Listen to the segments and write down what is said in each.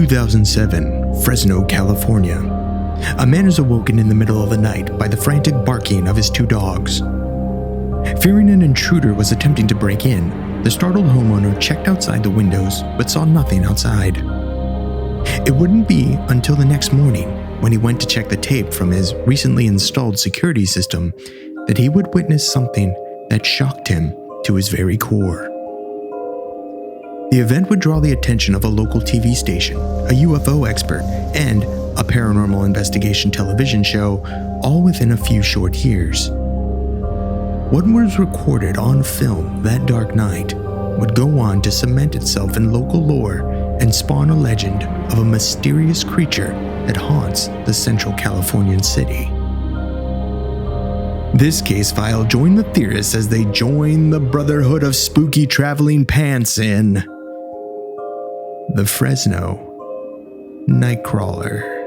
2007, Fresno, California. A man is awoken in the middle of the night by the frantic barking of his two dogs. Fearing an intruder was attempting to break in, the startled homeowner checked outside the windows but saw nothing outside. It wouldn't be until the next morning, when he went to check the tape from his recently installed security system, that he would witness something that shocked him to his very core. The event would draw the attention of a local TV station, a UFO expert, and a paranormal investigation television show, all within a few short years. What was recorded on film that dark night would go on to cement itself in local lore and spawn a legend of a mysterious creature that haunts the Central Californian city. This case file joined the Theorists as they join the Brotherhood of spooky traveling pants in the Fresno Nightcrawler.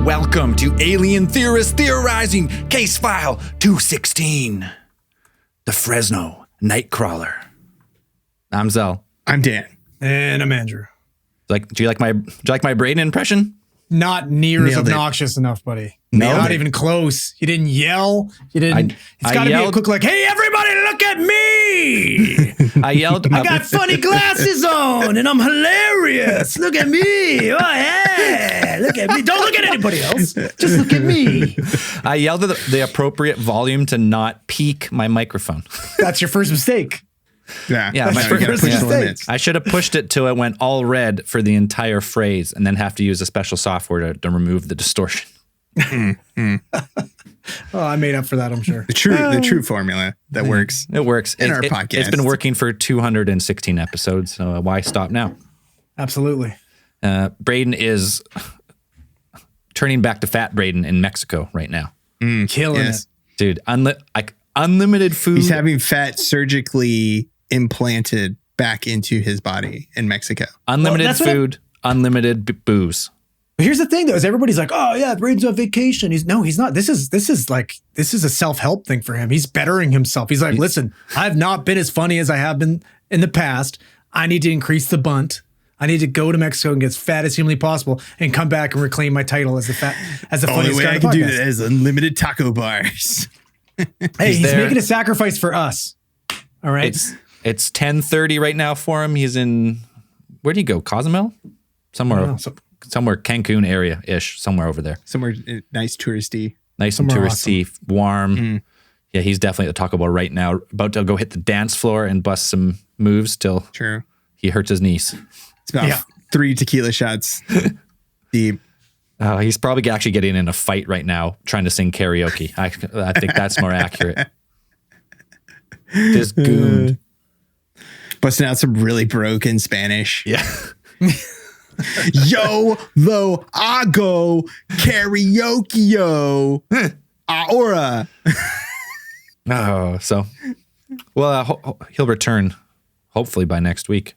Welcome to Alien Theorists Theorizing Case File 216, the Fresno Nightcrawler. I'm Zell. I'm Dan. And I'm Andrew. Do you like my Braden impression? Not near as obnoxious enough, buddy. Not even close. You didn't yell. You didn't. It's got to be a quick like, "Hey, everybody, look at me!" I yelled. I got funny glasses on, and I'm hilarious. Look at me! Oh yeah! Look at me! Don't look at anybody else. Just look at me. I yelled at the appropriate volume to not peak my microphone. That's your first mistake. Yeah, my first mistake. I should have pushed it till it went all red for the entire phrase, and then have to use a special software to remove the distortion. Oh, I made up for that, I'm sure. The true formula that works. It works in our podcast. It's been working for 216 episodes, so why stop now? Absolutely. Braden is turning back to fat Braden in Mexico right now. Killing it. Dude, unlimited food. He's having fat surgically implanted back into his body in Mexico. Unlimited food, unlimited booze. But here's the thing, though, is everybody's like, "Oh yeah, Braden's on vacation." He's not. This is a self-help thing for him. He's bettering himself. He's like, "Listen, I've not been as funny as I have been in the past. I need to increase the bunt. I need to go to Mexico and get as fat as humanly possible, and come back and reclaim my title as the funniest only way guy I on the can do podcast." that is unlimited taco bars. Hey, he's making a sacrifice for us. All right. It's 10:30 right now for him. He's in, where do you go? Cozumel? Somewhere Cancun area-ish, somewhere over there. Somewhere nice touristy. Nice and touristy, awesome. Warm. Mm. Yeah, he's definitely at the Taco Bell right now, about to go hit the dance floor and bust some moves till he hurts his knees. It's about 3 tequila shots deep. He's probably actually getting in a fight right now, trying to sing karaoke. I think that's more accurate. Just gooned. Busting out some really broken Spanish. Yeah. Yo, lo hago karaoke-o. Ahora. He'll return hopefully by next week.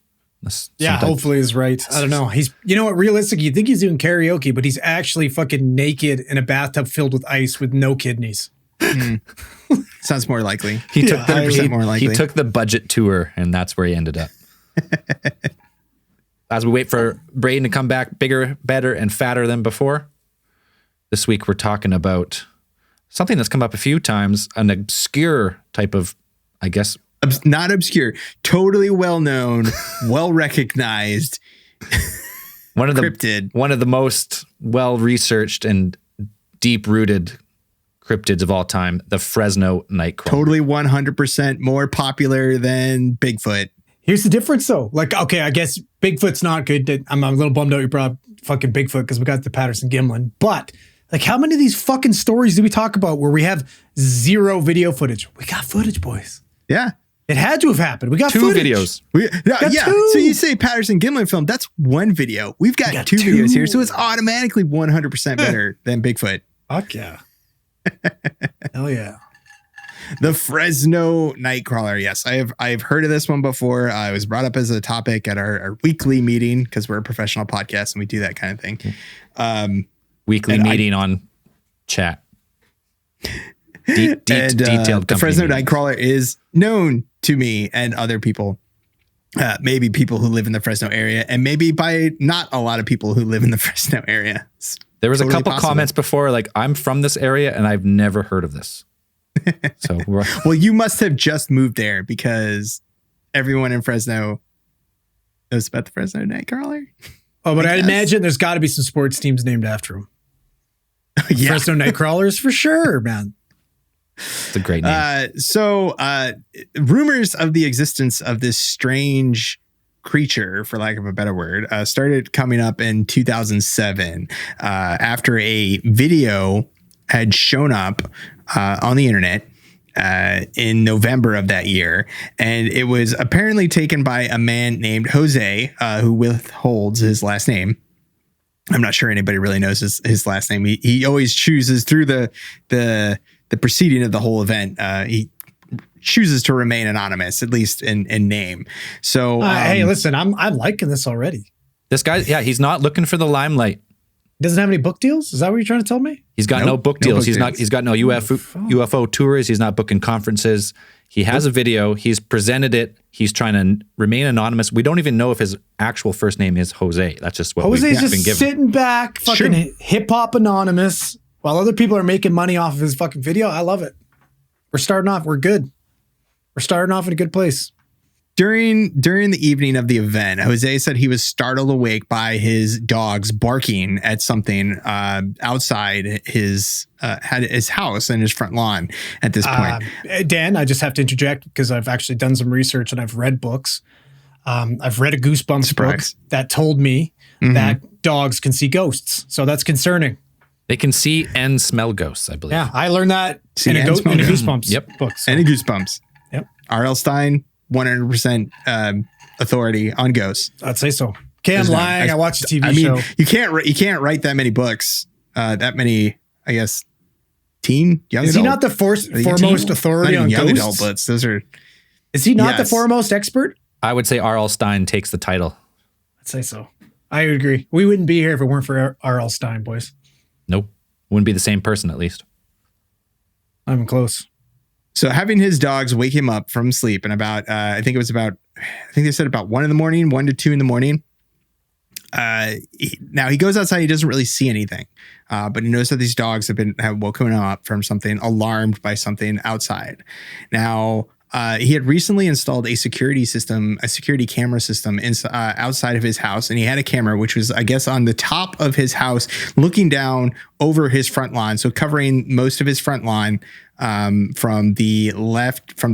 Hopefully is right. I don't know. You know what, realistic, you think he's doing karaoke, but he's actually fucking naked in a bathtub filled with ice with no kidneys. Sounds more likely. He took 100% more likely. He took the budget tour, and that's where he ended up. As we wait for Braden to come back bigger, better, and fatter than before, this week we're talking about something that's come up a few times, an obscure type of, I guess. Not obscure, totally well-known, well-recognized, cryptid. One of the most well-researched and deep-rooted cryptids of all time, the Fresno Nightcrawler. Totally 100% more popular than Bigfoot. Here's the difference, though. Like, okay, I guess Bigfoot's not good. I'm a little bummed out you brought up fucking Bigfoot because we got the Patterson-Gimlin. But, like, how many of these fucking stories do we talk about where we have zero video footage? We got footage, boys. Yeah. It had to have happened. We got 2 footage. videos. Two. So you say Patterson-Gimlin film, that's one video. We've got two videos here, so it's automatically 100% better than Bigfoot. Fuck yeah. Hell yeah. The Fresno Nightcrawler. Yes, I've heard of this one before. It was brought up as a topic at our weekly meeting because we're a professional podcast and we do that kind of thing. Weekly meeting on chat. Detailed. The Fresno Nightcrawler is known to me and other people. Maybe people who live in the Fresno area, and maybe by not a lot of people who live in the Fresno area. There was a couple comments before, like, I'm from this area and I've never heard of this. So, well, you must have just moved there because everyone in Fresno knows about the Fresno Nightcrawler. Oh, but I imagine there's got to be some sports teams named after him. Yeah. Fresno Nightcrawlers for sure, man. It's a great name. So rumors of the existence of this strange creature, for lack of a better word, started coming up in 2007 after a video had shown up on the internet in November of that year. And it was apparently taken by a man named Jose, who withholds his last name. I'm not sure anybody really knows his last name. He always chooses through the proceeding of the whole event. He chooses to remain anonymous, at least in name. So, hey, listen, I'm liking this already. This guy, yeah, he's not looking for the limelight. Doesn't have any book deals? Is that what you're trying to tell me? He's got no book deals. He's got no UFO tours. He's not booking conferences. He has a video. He's presented it. He's trying to remain anonymous. We don't even know if his actual first name is Jose. That's just what we've been given. Jose's just sitting back, fucking hip hop anonymous, while other people are making money off of his fucking video. I love it. We're starting off. We're good. We're starting off in a good place. During the evening of the event, Jose said he was startled awake by his dogs barking at something outside his house and his front lawn at this point. Dan, I just have to interject because I've actually done some research and I've read books. I've read a Goosebumps book that told me that dogs can see ghosts. So that's concerning. They can see and smell ghosts, I believe. Yeah, I learned that in a Goosebumps book. So. And a Goosebumps. Yep. R.L. Stine, 100% authority on ghosts. I'd say so. Okay, I'm lying. I watched a TV show. You can't write that many books. That many, I guess, young adult. Is he not the foremost authority on young ghosts? adult books? Those are. Is he not the foremost expert? I would say R.L. Stine takes the title. I'd say so. I agree. We wouldn't be here if it weren't for R.L. Stine, boys. Nope. Wouldn't be the same person, at least. Not even close. So having his dogs wake him up from sleep and about, I think they said about 1 to 2 in the morning. Now he goes outside. He doesn't really see anything, but he knows that these dogs have woken him up from something, alarmed by something outside. Now, he had recently installed a security camera system outside of his house. And he had a camera, which was, I guess, on the top of his house, looking down over his front lawn. So covering most of his front lawn, from the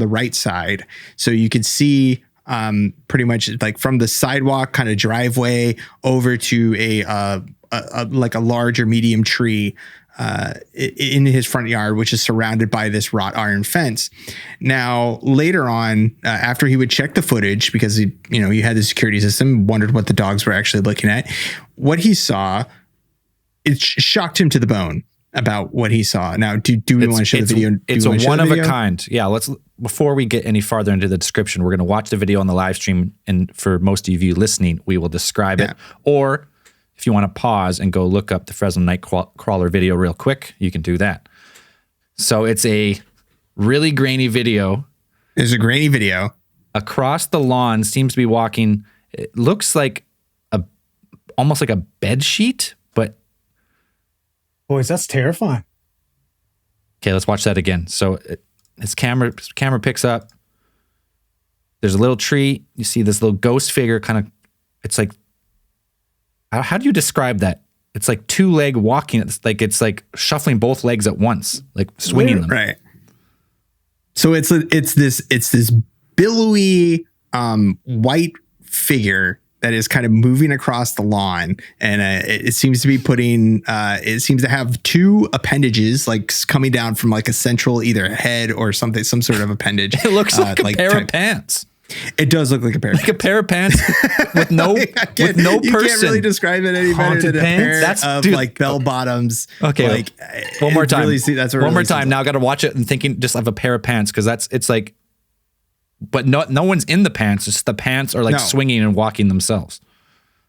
right side. So you could see, pretty much like from the sidewalk kind of driveway over to a large or medium tree, in his front yard, which is surrounded by this wrought iron fence. Now, later on, after he would check the footage, because he had the security system, wondered what the dogs were actually looking at, what he saw, it shocked him to the bone about what he saw. Now, do we want to show the video? It's a one of a kind. Yeah, before we get any farther into the description, we're going to watch the video on the live stream. And for most of you listening, we will describe it. Or if you want to pause and go look up the Fresno Nightcrawler video real quick, you can do that. So it's a really grainy video. It's a grainy video. Across the lawn seems to be walking. It looks like almost like a bed sheet, but. Boys, that's terrifying. Okay, let's watch that again. So his camera picks up. There's a little tree. You see this little ghost figure kind of, it's like, how do you describe that? It's like 2-leg walking. It's like shuffling both legs at once, like swinging them. Right. So it's this billowy white figure that is kind of moving across the lawn, and it seems to be it seems to have 2 appendages, like coming down from like a central either head or something, some sort of appendage. It looks like a pair of pants. It does look like a pair of Like a pair of pants with no You person. can't really describe it any better Haunted than a pair pants? of Dude. like bell bottoms. Okay, like one more time. That's One more time. Now I got to watch it and thinking just of a pair of pants because it's like, but no one's in the pants. It's the pants are like No. swinging and walking themselves.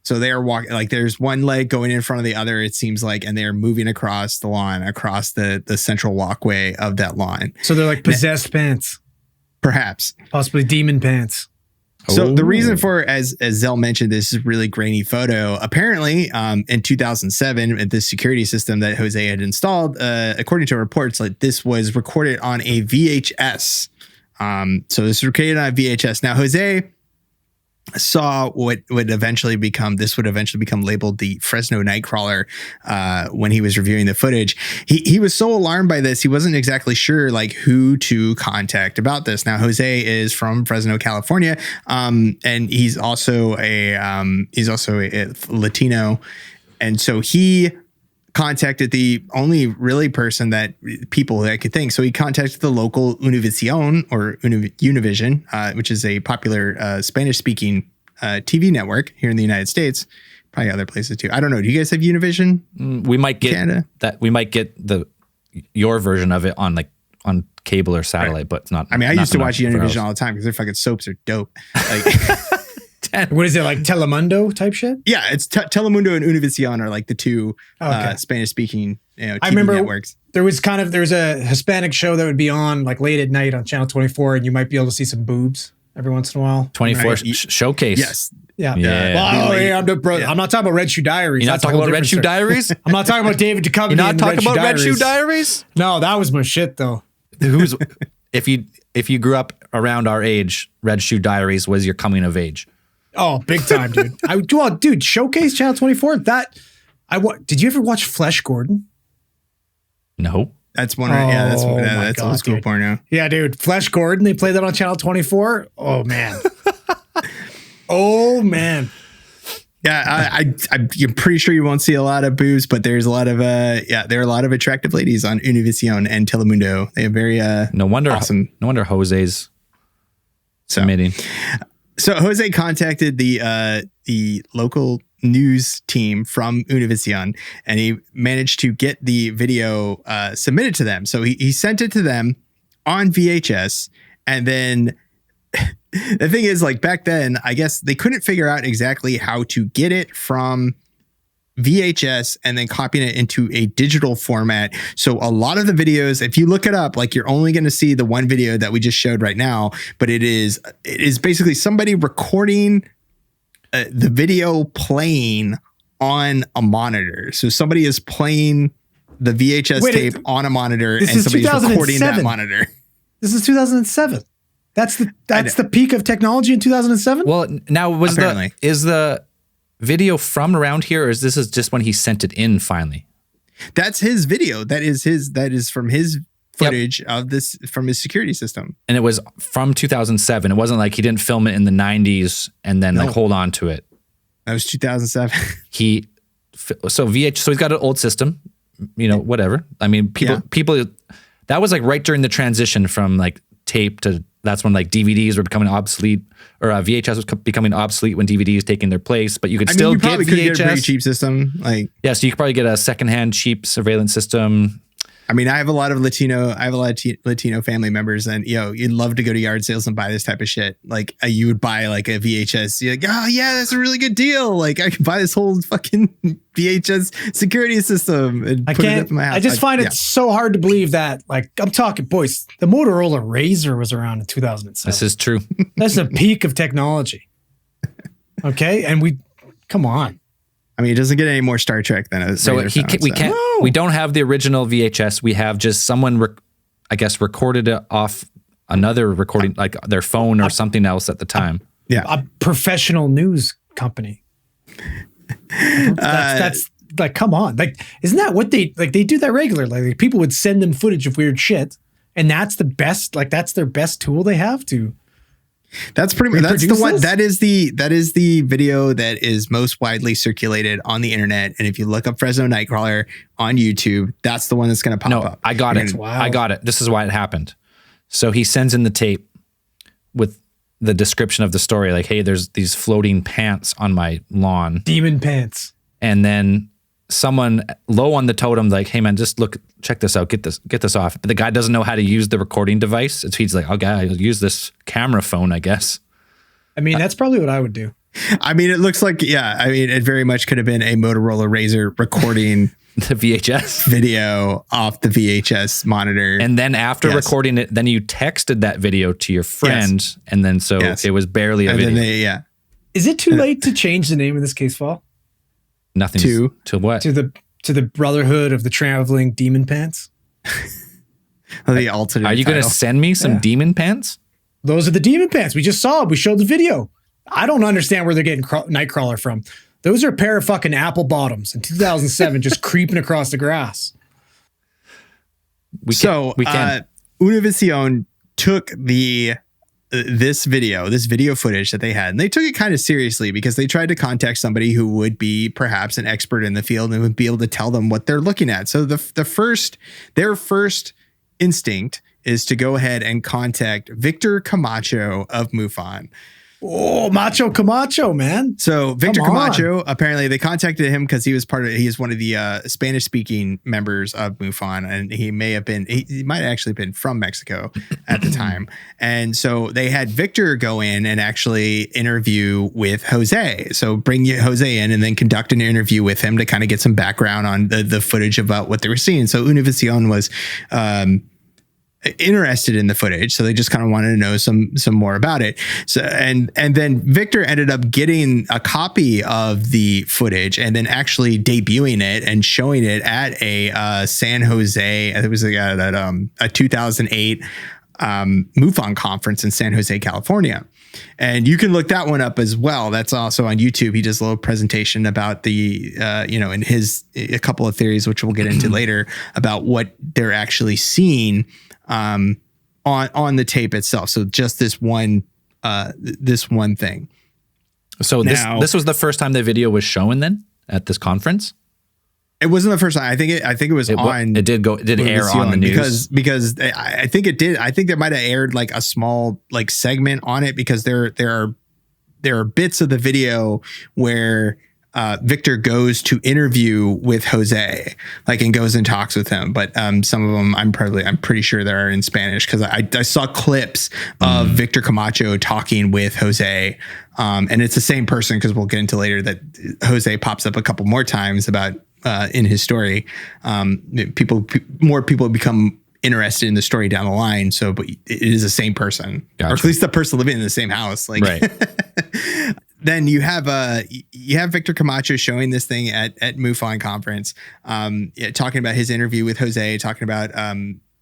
So they are walking, like there's one leg going in front of the other, it seems like, and they're moving across the lawn, across the central walkway of that lawn. So they're like possessed pants, Perhaps. possibly demon pants. So the reason for, as Zell mentioned, this is really grainy photo. Apparently, in 2007, this security system that Jose had installed, according to reports, like this was recorded on a VHS. So this was recorded on a VHS. Now, Jose saw what would eventually become labeled the Fresno Nightcrawler when he was reviewing the footage. He was so alarmed by this, he wasn't exactly sure like who to contact about this. Now, Jose is from Fresno, California, and he's also a Latino, and so he contacted the only really person people that could think. So he contacted the local Univision or Univision, which is a popular Spanish speaking TV network here in the United States, probably other places too. I don't know. Do you guys have Univision? We might get Canada? that. We might get your version of it on cable or satellite, Right. but it's not. I mean, I not used to enough watch for Univision us. all the time because their fucking soaps are dope. Like, What is it, like Telemundo type shit? yeah, it's Telemundo and Univision are like the two Okay. Spanish speaking TV I remember networks. there's a Hispanic show that would be on like late at night on Channel 24, and you might be able to see some boobs every once in a while. 24 Right. showcase. Yes. Yeah. Yeah. Well, Really- I'm not talking about Red Shoe Diaries. You're not That's a talking whole about Red different Shoe story. Diaries? I'm not talking about David Duchovny. You're not and talking about Red Shoe Diaries. Diaries? No, that was my shit though. Who's if you grew up around our age, Red Shoe Diaries was your coming of age. Oh, big time, dude. Dude, Showcase Channel 24. Did you ever watch Flesh Gordon? No. That's one. That's Oh, my that's God, old school dude. porno. Yeah, dude. Flesh Gordon. They played that on Channel 24. Oh man. Oh man. Yeah, I'm pretty sure you won't see a lot of boobs, but there's a lot of there are a lot of attractive ladies on Univision and Telemundo. They have very No wonder. awesome. No wonder Jose's So, submitting. so Jose contacted the local news team from Univision, and he managed to get the video submitted to them. So he sent it to them on VHS, and then the thing is, like back then, I guess they couldn't figure out exactly how to get it from VHS and then copying it into a digital format. So a lot of the videos, if you look it up, like you're only going to see the one video that we just showed right now, but it is basically somebody recording the video playing on a monitor. So somebody is playing the VHS tape on a monitor and is somebody's recording that 2007. monitor. This is 2007. That's the peak of technology in 2007. Well, now Apparently. is the video from around here, or is this just when he sent it in finally? That's his video. That is from his footage of this, from his security system. And it was from 2007. It wasn't like he didn't film it in the 90s and then like hold on to it. That was 2007. So he's got an old system, whatever. I mean, people, that was like right during the transition from like tape to, that's when like DVDs were becoming obsolete, or VHS was becoming obsolete when DVDs taking their place, but you could still you get probably could VHS. get a pretty cheap system. Like, Yeah, so you could probably get a secondhand cheap surveillance system. I mean, I have a lot of Latino family members, and you'd love to go to yard sales and buy this type of shit. Like you would buy like a VHS. You're like, oh yeah, that's a really good deal. Like I could buy this whole fucking VHS security system and put it up in my house. I just find it so hard to believe that, like, I'm talking, boys, the Motorola Razr was around in 2007. This is true. That's the peak of technology. Okay. And come on. I mean, it doesn't get any more Star Trek than a So Razor phone, we don't have the original VHS. We have just someone, recorded it off another recording, like their phone or something else at the time. Yeah. A professional news company. That's like, come on. Like, isn't that what they do that regularly? Like, people would send them footage of weird shit, and that's the best, like, that's their best tool they have to. That's pretty much, that's the reproduce one this? that is the video that is most widely circulated on the internet. And if you look up Fresno Nightcrawler on YouTube, that's the one that's going to pop up. I got it. Wow. I got it. This is why it happened. So he sends in the tape with the description of the story, like, hey, there's these floating pants on my lawn. Demon pants. And then someone low on the totem, like, hey man, just look, check this out, get this off. The guy doesn't know how to use the recording device. He's like, okay, I'll use this camera phone, I guess. I mean, that's probably what I would do. I mean, it looks like, yeah, I mean, it very much could have been a Motorola Razr recording the VHS video off the VHS monitor. And then after recording it, then you texted that video to your friend. Yes. And then it was barely a video. Then Is it too late to change the name of this case file? Nothing. To what? To the Brotherhood of the Traveling Demon Pants? The alternate Are you going to send me some demon pants? Those are the demon pants. We just saw it. We showed the video. I don't understand where they're getting Nightcrawler from. Those are a pair of fucking apple bottoms in 2007 just creeping across the grass. Univision took this video footage that they had, and they took it kind of seriously because they tried to contact somebody who would be perhaps an expert in the field and would be able to tell them what they're looking at. So their first instinct is to go ahead and contact Victor Camacho of MUFON. Oh, Macho Camacho, man. So Victor Camacho, apparently they contacted him because he is one of the Spanish speaking members of MUFON, and he might have actually been from Mexico at the time. And so they had Victor go in and actually interview with Jose. So bring Jose in and then conduct an interview with him to kind of get some background on the footage about what they were seeing. So Univision was interested in the footage, so they just kind of wanted to know some more about it. So and then Victor ended up getting a copy of the footage and then actually debuting it and showing it at a San Jose. It was at a 2008 MUFON conference in San Jose, California. And you can look that one up as well. That's also on YouTube. He does a little presentation about the, in a couple of theories, which we'll get into later, about what they're actually seeing on the tape itself. So just this one thing. So this was the first time the video was shown then at this conference? It wasn't the first time. I think it was on. It did air on the news because I think it did. I think they might have aired like a small like segment on it because there are bits of the video where Victor goes to interview with Jose, and goes and talks with him. But some of them I'm pretty sure they are in Spanish because I saw clips of Victor Camacho talking with Jose. And it's the same person because we'll get into later that Jose pops up a couple more times about in his story. More people become interested in the story down the line. So, but it is the same person, Gotcha. or at least the person living in the same house. Right. Then you have Victor Camacho showing this thing at MUFON conference, talking about his interview with Jose, talking about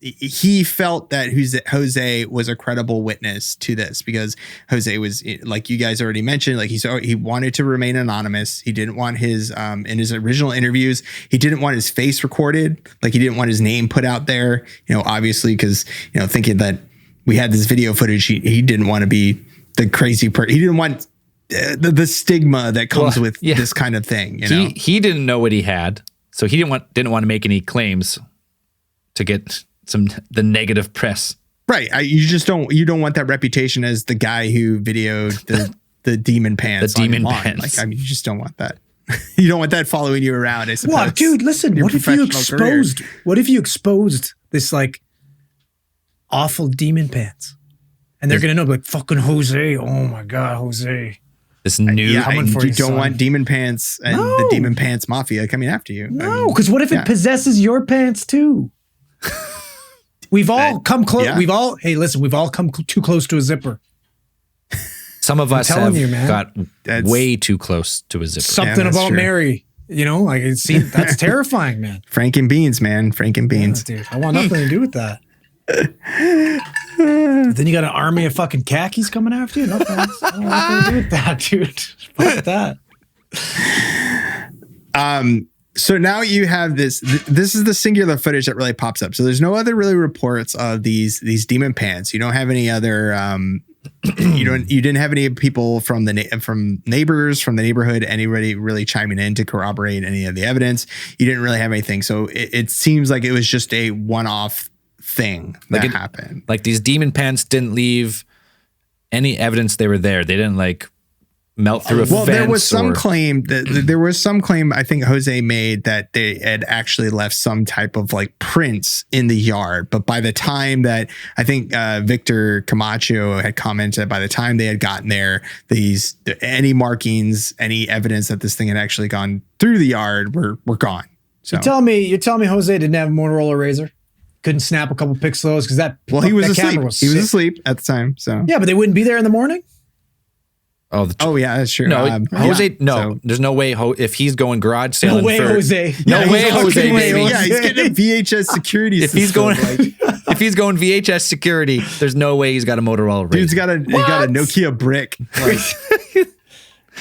he felt that Jose was a credible witness to this because Jose was, like you guys already mentioned, he wanted to remain anonymous. He didn't want his in his original interviews, he didn't want his face recorded. He didn't want his name put out there, obviously, because, thinking that we had this video footage, he didn't want to be the crazy person. He didn't want the stigma that comes with this kind of thing. He didn't know what he had, so he didn't want to make any claims to get the negative press. Right. You don't want that reputation as the guy who videoed the demon pants. The demon pants. You just don't want that. You don't want that following you around, I suppose. What, dude, listen, what if you exposed this awful demon pants? And they're going to know, fucking Jose. Oh my God, Jose. This new you don't want demon pants and the demon pants mafia coming after you. No, because what if it possesses your pants too? We've all come close. Yeah. We've all come too close to a zipper. Some of us got way too close to a zipper. Something about true. Mary, that's terrifying, man. Frank and beans, man. Frank and beans. Yeah, dude, I want nothing to do with that. Then you got an army of fucking khakis coming after you. No thanks. I don't want nothing to do with that, dude. Fuck that. So now you have this is the singular footage that really pops up. So there's no other really reports of these demon pants. You don't have any other you didn't have any people from neighbors from the neighborhood, anybody really chiming in to corroborate any of the evidence. You didn't really have anything. So it seems like it was just a one-off thing that happened. These demon pants didn't leave any evidence they were there. They didn't like melt through a fence. There was some or- claim I think Jose made that they had actually left some type of like prints in the yard. But by the time that I think Victor Camacho had commented, by the time they had gotten there, any markings, any evidence that this thing had actually gone through the yard were gone. So You're telling me Jose didn't have a Motorola Razr? Couldn't snap a couple pixels because he was that asleep. camera was He was sick. asleep at the time. So Yeah, but they wouldn't be there in the morning? oh yeah, that's true. No, Jose. yeah, No, so- there's no way. If he's going garage sailing, No way, Jose. No Yeah, way, he's Jose. fucking way, Baby. Jose. Yeah, he's getting a VHS security If system. he's going, like, if he's going VHS security, there's no way he's got a Motorola. dude's Razr. got a Nokia brick. Like, He's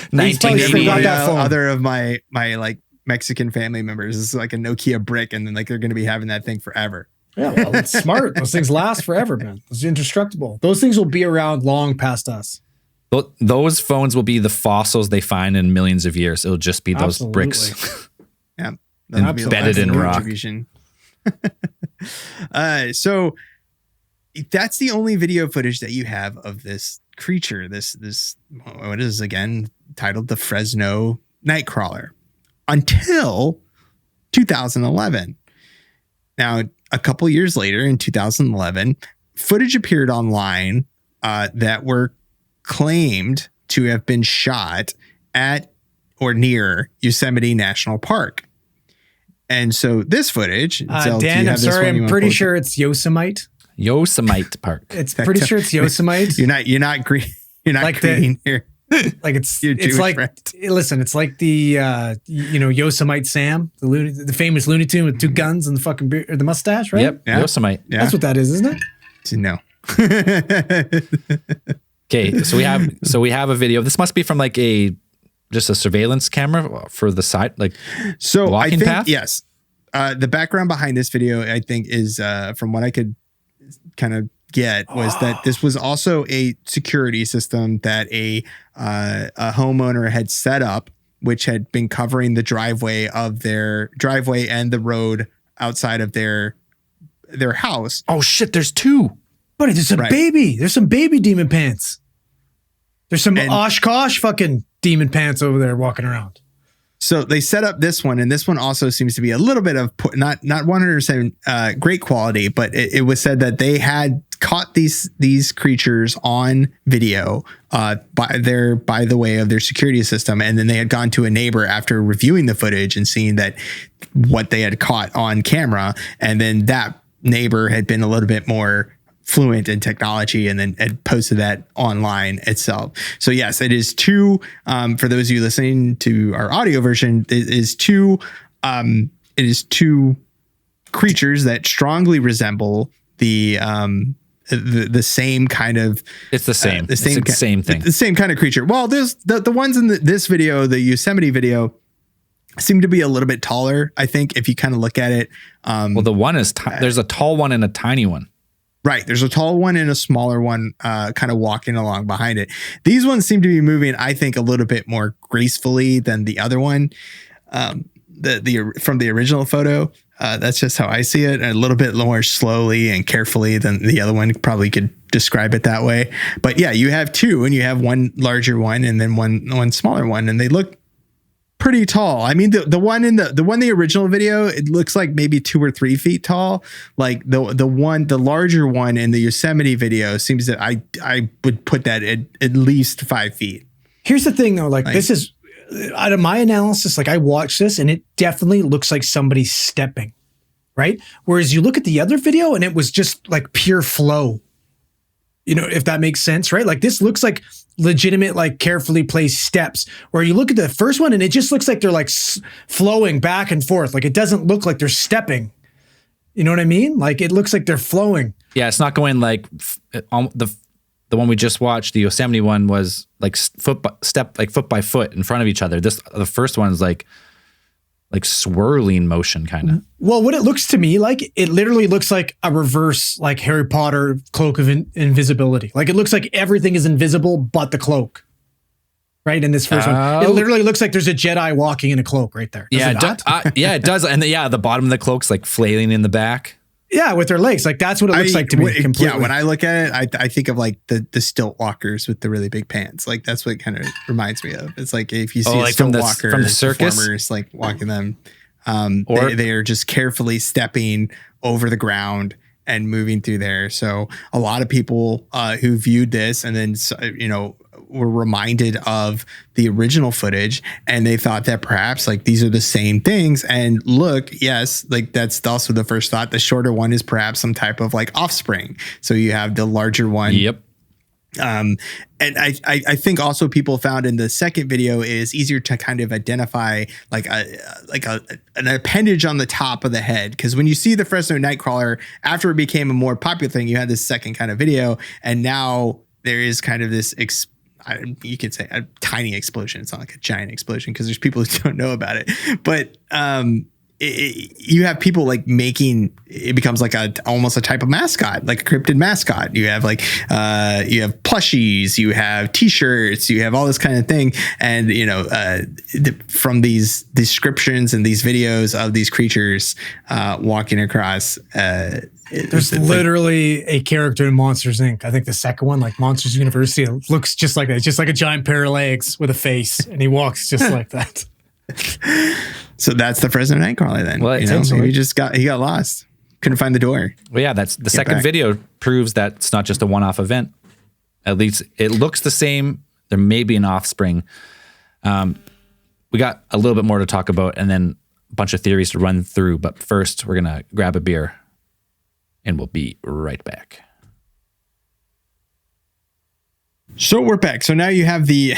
probably 1980. forgot that phone. other of my like Mexican family members is like a Nokia brick, and then like they're going to be having that thing forever. Yeah, well, it's smart. Those things last forever, man. Those are indestructible. Those things will be around long past us. Those phones will be the fossils they find in millions of years. It'll just be those Absolutely. bricks. Yeah, Embedded in rock. contribution. So that's the only video footage that you have of this creature. This what is again titled the Fresno Nightcrawler until 2011. Now, a couple years later, in 2011, footage appeared online that were claimed to have been shot at or near Yosemite National Park. And so this footage, Zell, do you Dan, I'm have this sorry. one you I'm wanna pretty pull? sure it's Yosemite. Yosemite Park. It's pretty sure it's Yosemite. You're not green. You're not Like the- green here. Like it's You're it's Jewish, like right? listen, it's like the Yosemite Sam, the famous Looney Tune with two guns and the fucking beard, or the mustache, right? Yep, Yeah. Yosemite. Yeah. That's what that is, isn't it? No. Okay, so we have a video. This must be from like just a surveillance camera for the side, like So walking I think path? yes. The background behind this video, I think, is from what I could kind of get was that this was also a security system that a homeowner had set up, which had been covering the driveway and the road outside of their house. oh shit, there's two. Buddy, there's some Right. baby. There's some baby demon pants. There's some And- Oshkosh fucking demon pants over there walking around. So they set up this one, and this one also seems to be a little bit of not 100% great quality, but it was said that they had caught these creatures on video by the way of their security system, and then they had gone to a neighbor after reviewing the footage and seeing that what they had caught on camera, and then that neighbor had been a little bit more fluent in technology and then had posted that online itself. So yes, it is two, for those of you listening to our audio version, it is two creatures that strongly resemble the same kind of, It's the same. the same, it's the same thing. the same kind of creature. Well, there's the ones in this video, the Yosemite video, seem to be a little bit taller. I think if you kind of look at it, Well, the one is there's a tall one and a tiny one. right. There's a tall one and a smaller one kind of walking along behind it. These ones seem to be moving, I think, a little bit more gracefully than the other one. The from the original photo, that's just how I see it. A little bit more slowly and carefully than the other one. Probably could describe it that way. But yeah, you have two, and you have one larger one and then one smaller one, and they look pretty tall. I mean, the one in the original video, it looks like maybe 2 or 3 feet tall. Like the larger one in the Yosemite video seems that I would put that at least 5 feet. Here's the thing though, like this is out of my analysis, like I watched this and it definitely looks like somebody's stepping, right? Whereas you look at the other video and it was just like pure flow. You know, if that makes sense, right? Like this looks like legitimate, like carefully placed steps. Where you look at the first one and it just looks like they're like flowing back and forth. Like it doesn't look like they're stepping. You know what I mean? Like it looks like they're flowing. Yeah, it's not going like the one we just watched. The Yosemite one was like foot by foot in front of each other. The first one is like swirling motion kind of. Well, what it looks to me like, it literally looks like a reverse, like Harry Potter cloak of invisibility. Like it looks like everything is invisible but the cloak. Right? In this first one. It literally looks like there's a Jedi walking in a cloak right there. Does Yeah, it not? yeah, it does. And the bottom of the cloak's like flailing in the back. Yeah, with their legs. Like that's what it looks like to me. Completely. Yeah, when I look at it, I think of like the stilt walkers with the really big pants. Like that's what it kind of reminds me of. It's like if you see a like stilt walker from the circus, performers like walking them, they are just carefully stepping over the ground and moving through there. So a lot of people who viewed this and then, were reminded of the original footage, and they thought that perhaps like these are the same things. And look, yes, like that's also the first thought. The shorter one is perhaps some type of like offspring. So you have the larger one. Yep. And I think also people found in the second video is easier to kind of identify like an appendage on the top of the head, because when you see the Fresno Nightcrawler after it became a more popular thing, you had this second kind of video, and now there is kind of this you could say a tiny explosion. It's not like a giant explosion because there's people who don't know about it, but you have people like making it becomes like almost a type of mascot, like a cryptid mascot. You have like you have plushies, you have T-shirts, you have all this kind of thing, and from these descriptions and these videos of these creatures walking across. There's literally a character in Monsters Inc. I think the second one, like Monsters University, it looks just like that. It's just like a giant pair of legs with a face, and he walks just like that. So that's the Fresno Nightcrawler then. Well, he got lost. Couldn't find the door. Well, yeah, that's the second video proves that it's not just a one-off event. At least it looks the same. There may be an offspring. We got a little bit more to talk about and then a bunch of theories to run through. But first, we're going to grab a beer and we'll be right back. So we're back. So now you have the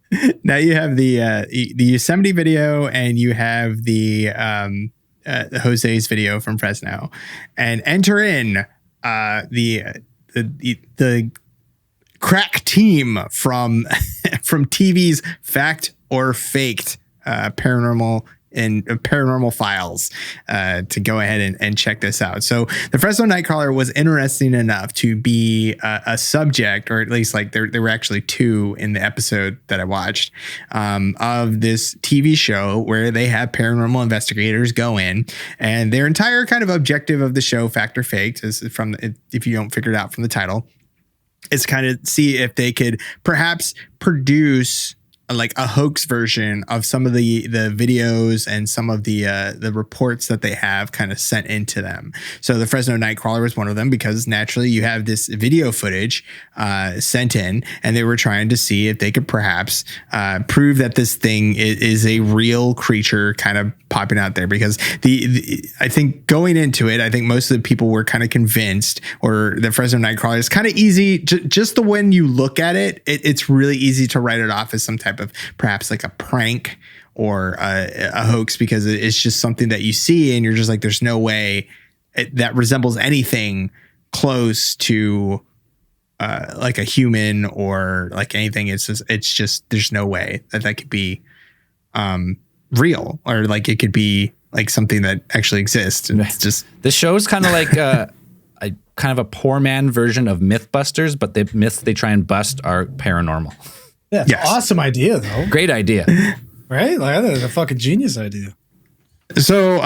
the Yosemite video, and you have the Jose's video from Fresno, and enter in the crack team from TV's Fact or Faked Paranormal Files to go ahead and check this out. So the Fresno Nightcrawler was interesting enough to be a subject, or at least like there were actually two in the episode that I watched of this TV show where they have paranormal investigators go in, and their entire kind of objective of the show, Fact or Faked, is if you don't figure it out from the title, is kind of see if they could perhaps produce like a hoax version of some of the videos and some of the reports that they have kind of sent into them. So the Fresno Nightcrawler was one of them, because naturally you have this video footage sent in, and they were trying to see if they could perhaps prove that this thing is a real creature kind of popping out there. Because I think going into it, I think most of the people were kind of convinced, or the Fresno Nightcrawler is kind of easy. Just the when you look at it, it's really easy to write it off as some type of perhaps like a prank or a hoax, because it's just something that you see and you're just like, there's no way that resembles anything close to like a human or like anything. It's just there's no way that could be real, or like it could be like something that actually exists. And it's just, this show's kind of like a kind of a poor man version of Mythbusters, but the myths they try and bust are paranormal. Yeah, it's an awesome idea, though. Great idea. Right? Like, that's a fucking genius idea. So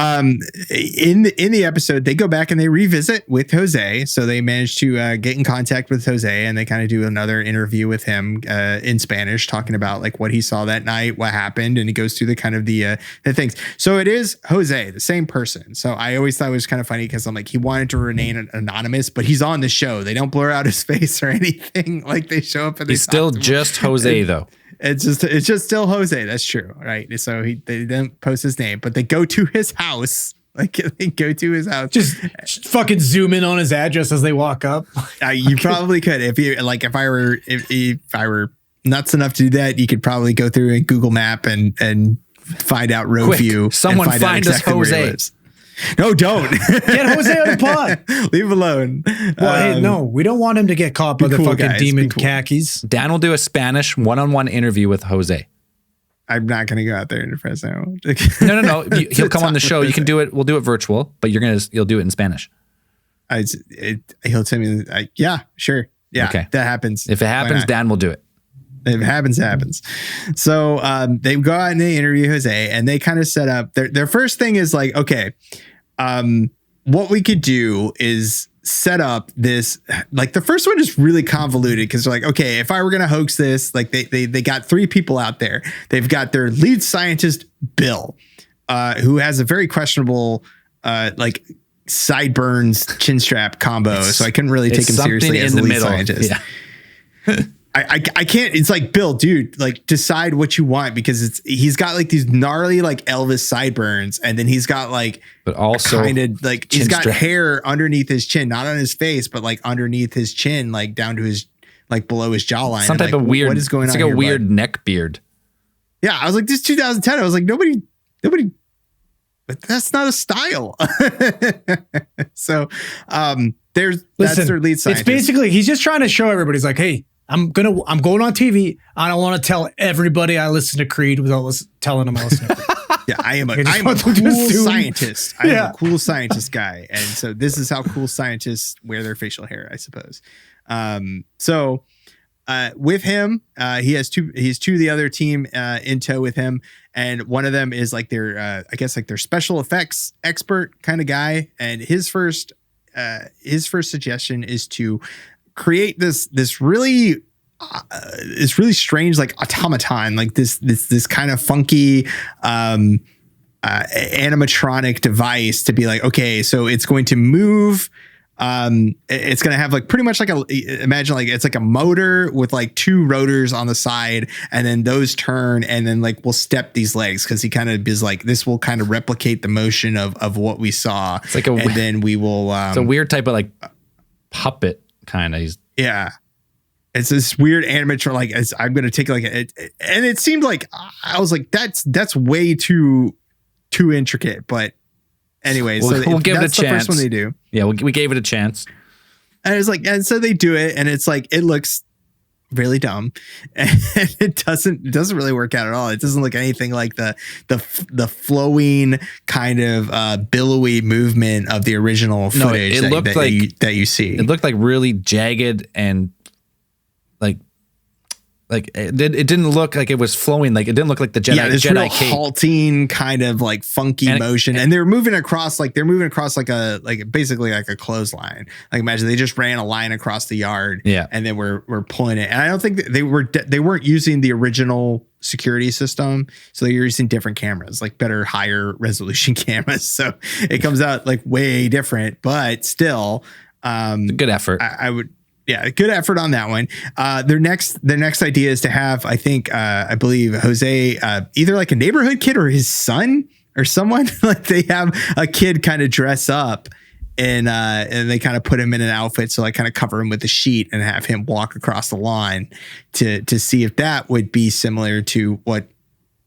in the episode, they go back and they revisit with Jose. So they managed to get in contact with Jose, and they kind of do another interview with him in Spanish, talking about like what he saw that night, what happened, and he goes through the kind of the things. So it is Jose, the same person. So I always thought it was kind of funny, because I'm like, he wanted to remain anonymous, but he's on the show. They don't blur out his face or anything. Like they show up and he's still just Jose though. It's just still Jose. That's true, right? So they didn't post his name, but they go to his house. Like they go to his house. Just fucking zoom in on his address as they walk up. You probably could if I were nuts enough to do that. You could probably go through a Google Map and find out road view. Someone find us Jose. No, don't. Get Jose on the pod. Leave him alone. Well, hey, no, we don't want him to get caught by the fucking demon khakis. Dan will do a Spanish one-on-one interview with Jose. I'm not going to go out there in Fresno. No. He'll come on the show. You can do it. We'll do it virtual, but you'll do it in Spanish. He'll tell me, yeah, sure. Yeah, okay. That happens. If it happens, Dan will do it. If it happens, it happens. So they go out and they interview Jose, and they kind of set up their first thing is like, okay, what we could do is set up this, like the first one is really convoluted because they're like, okay, if I were going to hoax this, like they got 3 people out there. They've got their lead scientist, Bill, who has a very questionable, like sideburns chin strap combo. So I couldn't really take him seriously as the lead scientist. Yeah. I can't. It's like, Bill, dude, like decide what you want, because he's got like these gnarly like Elvis sideburns, and then he's got like, but also kind of like he's got hair underneath his chin, not on his face, but like underneath his chin, like down to his, like below his jawline. Some type like, of weird. What is going on? It's like a weird neck beard. Yeah, I was like, this 2010. I was like, nobody. But that's not a style. So that's their lead scientist. It's basically, he's just trying to show everybody. He's like, hey, I'm going on TV. I don't want to tell everybody I listen to Creed without telling them I listen to Creed. Yeah, I'm a cool scientist. I'm a cool scientist guy. And so this is how cool scientists wear their facial hair, I suppose. With him, he has two of the other team in tow with him, and one of them is like their I guess like their special effects expert kind of guy. And his first suggestion is to create this really strange like automaton, like this kind of funky animatronic device to be like, okay, so it's going to move. It's going to have like pretty much like imagine like it's like a motor with like 2 rotors on the side, and then those turn, and then like we'll step these legs, because he kind of is like, this will kind of replicate the motion of what we saw. It's like then we will. It's a weird type of like puppet kind of. Yeah. It's this weird animatronic. Like I'm going to take like and it seemed like I was like, that's way too intricate, but. Anyway, so we'll give it a chance. That's the first one they do. Yeah, we gave it a chance. And it's like, and so they do it, and it's like, it looks really dumb, and it doesn't really work out at all. It doesn't look anything like the flowing kind of billowy movement of the original footage that you see. It looked like really jagged and like it didn't look like it was flowing. Like it didn't look like the Jedi. Yeah, this Jedi real cape. Halting kind of like funky motion, and they're moving across like basically like a clothesline. Like imagine they just ran a line across the yard, and then we're pulling it. And I don't think they weren't using the original security system, so they're using different cameras, like better, higher resolution cameras. So it comes out like way different, but still, good effort. I would. Yeah, good effort on that one. Their next idea is to have, I believe Jose, either like a neighborhood kid or his son or someone, like they have a kid kind of dress up and they kind of put him in an outfit. So I kind of cover him with a sheet and have him walk across the lawn to see if that would be similar to what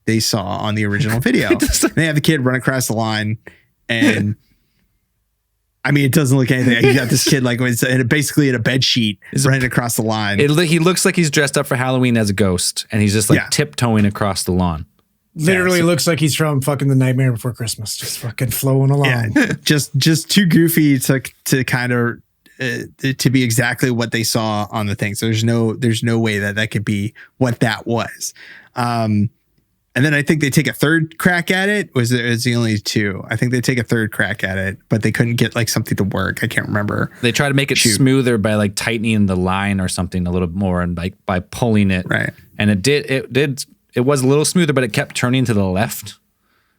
they saw on the original video. They have the kid run across the lawn, and I mean, it doesn't look anything. You got this kid like basically in a bed sheet running across the lawn. He looks like he's dressed up for Halloween as a ghost, and he's just like tiptoeing across the lawn. Literally looks like he's from fucking The Nightmare Before Christmas, just fucking flowing along. Yeah, just too goofy to kind of to be exactly what they saw on the thing. So there's no way that could be what that was. And then I think they take a third crack at it. Is the only 2? I think they take a third crack at it, but they couldn't get like something to work. I can't remember. They try to make it smoother by like tightening the line or something a little more, and like by pulling it. Right. And it was a little smoother, but it kept turning to the left.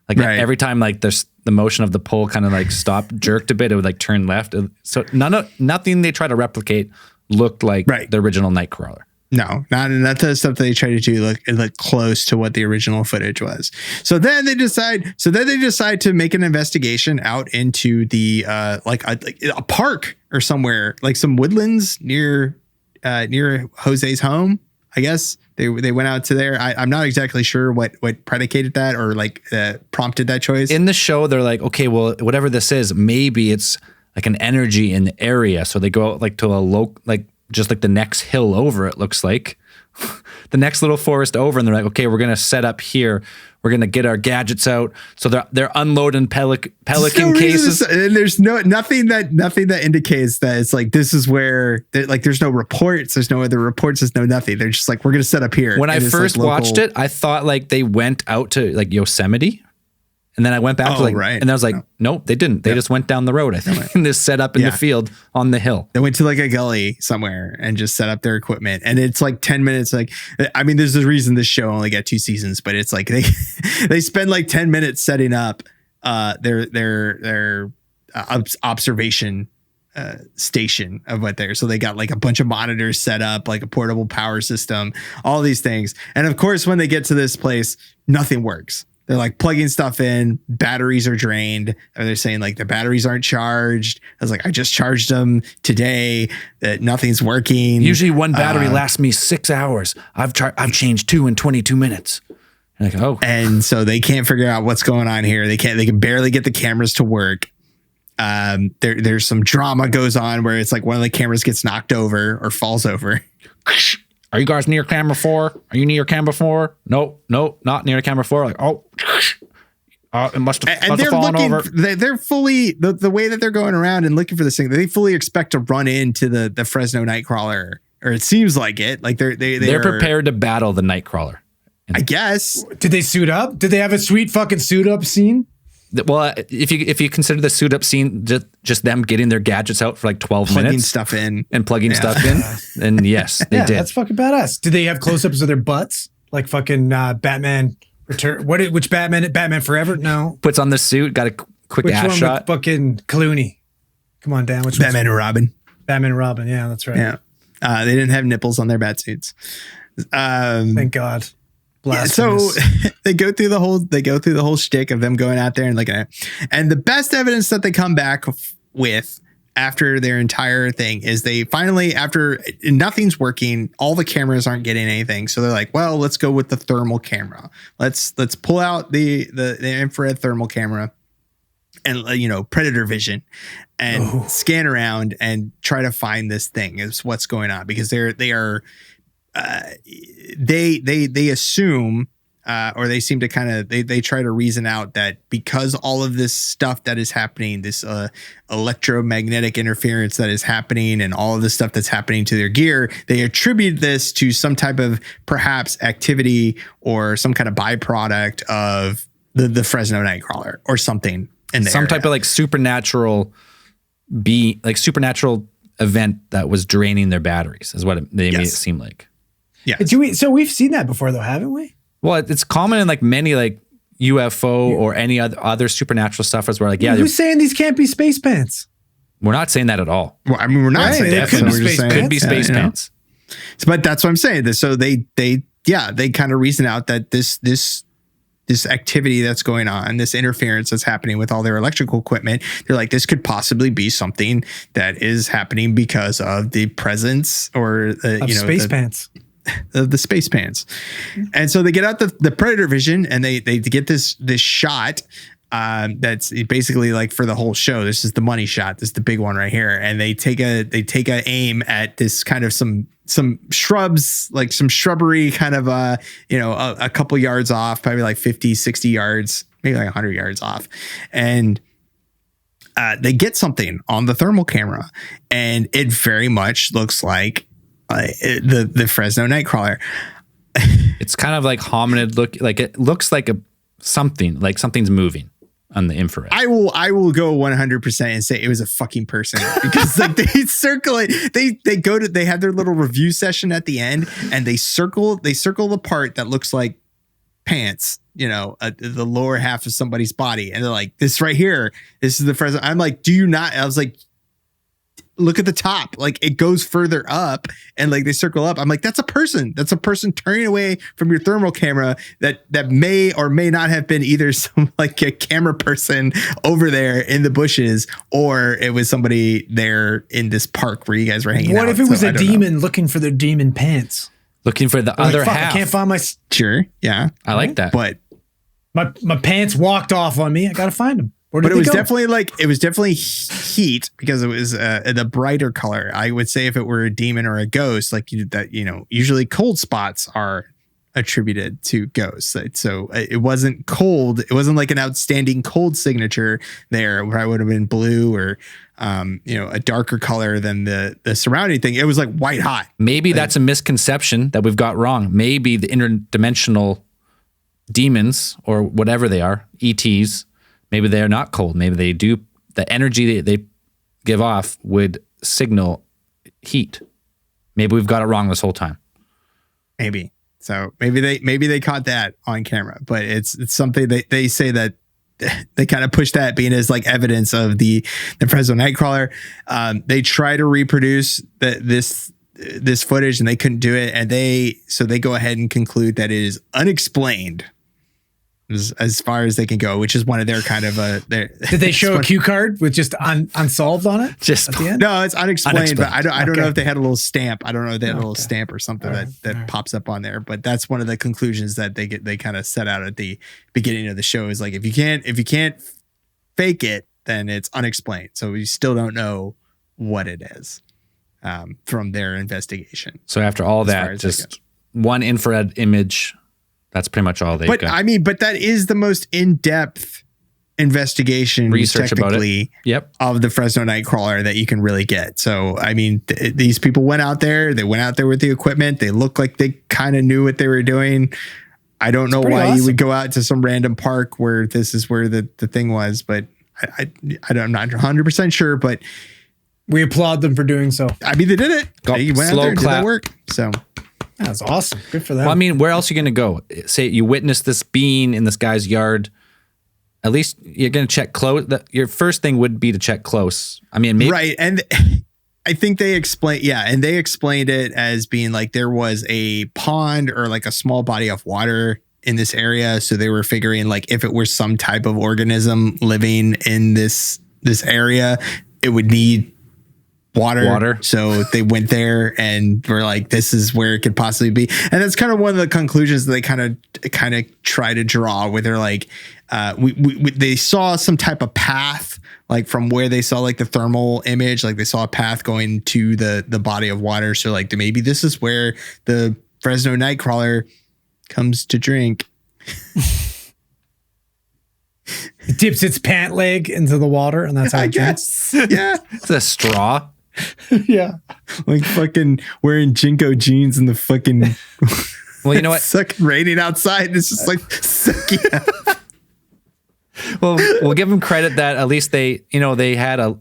Like every time like the motion of the pull kind of like stopped, jerked a bit, it would like turn left. So nothing they try to replicate looked like the original Nightcrawler. No, not the stuff that they try to do look close to what the original footage was. So then they decide to make an investigation out into the like a park or somewhere, like some woodlands near Jose's home. I guess they went out to there. I'm not exactly sure what predicated that or like prompted that choice. In the show, they're like, okay, well, whatever this is, maybe it's like an energy in the area. So they go out like to a local, like just like the next hill over, it looks like the next little forest over, and they're like, okay, we're gonna set up here. We're gonna get our gadgets out. So they're unloading pelican cases. And there's nothing that indicates that it's like this is where like there's no reports. There's no other reports. There's no nothing. They're just like, we're gonna set up here. When I first watched it, I thought like they went out to like Yosemite, And then I went back to like, right. and I was like, nope, they didn't. They just went down the road, I think, and just set up in the field on the hill. They went to like a gully somewhere and just set up their equipment. And it's like 10 minutes. Like, I mean, there's a reason this show only got 2 seasons, but it's like they spend like 10 minutes setting up their observation station of what they're. So they got like a bunch of monitors set up, like a portable power system, all these things. And of course, when they get to this place, nothing works. They're like plugging stuff in, batteries are drained. Or they're saying like the batteries aren't charged. I was like, I just charged them today. That nothing's working. Usually one battery lasts me 6 hours. I've changed 2 in 22 minutes. And like, and so they can't figure out what's going on here. They can barely get the cameras to work. There's some drama goes on where it's like one of the cameras gets knocked over or falls over. Are you guys near camera 4? Are you near camera 4? No, not near camera 4. Like, it must have fallen over. They're fully the way that they're going around and looking for this thing. They fully expect to run into the Fresno Nightcrawler, or it seems like it. Like they're prepared to battle the Nightcrawler. I guess. Did they suit up? Did they have a sweet fucking suit up scene? Well, if you consider the suit up scene just them getting their gadgets out for like 12 plugging minutes, stuff in and plugging stuff in, then yes, they did. That's fucking badass. Did they have close-ups of their butts like fucking Batman Return? Which Batman? Batman Forever? No. Puts on the suit, got a quick which ass one shot. With fucking Clooney. Come on, Dan. Which Batman and Robin? Batman and Robin. Yeah, that's right. Yeah, they didn't have nipples on their bat suits. Thank God. Yeah, so they go through the whole shtick of them going out there and looking at it. And the best evidence that they come back with after their entire thing is they finally, after nothing's working, all the cameras aren't getting anything. So they're like, well, let's go with the thermal camera. Let's pull out the infrared thermal camera and, predator vision and scan around and try to find this thing is what's going on, because they assume or they seem to kind of they try to reason out that because all of this stuff that is happening, this electromagnetic interference that is happening and all of this stuff that's happening to their gear, they attribute this to some type of perhaps activity or some kind of byproduct of the Fresno Nightcrawler or something in there. Some type of like supernatural event that was draining their batteries is what they made it seem like. Yeah. So we've seen that before though, haven't we? Well, it's common in like many like UFO or any other supernatural stuff as where like, who's saying these can't be space pants? We're not saying that at all. Well, I mean, we're not saying that. Could be space pants. But that's what I'm saying. So they kind of reason out that this activity that's going on, this interference that's happening with all their electrical equipment, they're like, this could possibly be something that is happening because of the presence or space pants. The space pants. And so they get out the predator vision and they get this shot that's basically like for the whole show. This is the money shot. This is the big one right here. And they take a aim at this kind of some shrubs, like some shrubbery kind of a couple yards off, probably like 50, 60 yards, maybe like 100 yards off. And they get something on the thermal camera and it very much looks like the Fresno Nightcrawler. It's kind of like hominid look, like it looks like something's moving on the infrared. I will go 100% and say it was a fucking person, because like they circle it. They have their little review session at the end and they circle the part that looks like pants, the lower half of somebody's body. And they're like, this right here, this is the Fresno. I'm like, do you not? I was like, look at the top, like it goes further up and like they circle up. I'm like, that's a person turning away from your thermal camera that may or may not have been either some like a camera person over there in the bushes, or it was somebody there in this park where you guys were hanging out. What if it was a demon looking for their demon pants? Looking for the other half. I can't find my... Sure, yeah. I like that. But my pants walked off on me. I got to find them. But it was definitely heat, because it was the brighter color. I would say if it were a demon or a ghost, like usually cold spots are attributed to ghosts. So it wasn't cold. It wasn't like an outstanding cold signature there where I would have been blue or a darker color than the surrounding thing. It was like white hot. Maybe that's a misconception that we've got wrong. Maybe the interdimensional demons or whatever they are, ETs, maybe they are not cold. Maybe they do, the energy they give off would signal heat. Maybe we've got it wrong this whole time. Maybe. So maybe they caught that on camera, but it's something they say that they kind of push that being as like evidence of the Fresno Nightcrawler. They try to reproduce this footage and they couldn't do it. And they go ahead and conclude that it is unexplained as far as they can go, which is one of their kind of did they show a cue card with just unsolved on it? Just at the end? No, it's unexplained. But I don't know if they had a little stamp. I don't know if they had a little stamp or something that pops up on there. But that's one of the conclusions that they kind of set out at the beginning of the show is like if you can't fake it, then it's unexplained. So we still don't know what it is from their investigation. So after all that, just one infrared image. That's pretty much all they got. I mean, but that is the most in-depth investigation research technically of the Fresno Nightcrawler that you can really get. So, I mean, these people went out there. They went out there with the equipment. They looked like they kind of knew what they were doing. I don't know why you would go out to some random park where this is where the thing was, but I'm not 100% sure, but we applaud them for doing so. I mean, they did it. They went out there and did that work. So that's awesome. Good for them. Well, I mean, where else are you going to go? Say you witness this being in this guy's yard. At least you're going to check close. Your first thing would be to check close. I mean, maybe. Right. And I think they explained, and they explained it as being like there was a pond or like a small body of water in this area. So they were figuring like if it were some type of organism living in this area, it would need water. So they went there and were like, this is where it could possibly be. And that's kind of one of the conclusions that they kind of try to draw where they're like, they saw some type of path, like from where they saw like the thermal image, like they saw a path going to the body of water. So like maybe this is where the Fresno Nightcrawler comes to drink. It dips its pant leg into the water and that's how it gets. Yeah. It's a straw. Yeah. Like fucking wearing Jinko jeans and the fucking well, you know what? It's raining outside. And it's just like sucking up. Well, we'll give them credit that at least they had a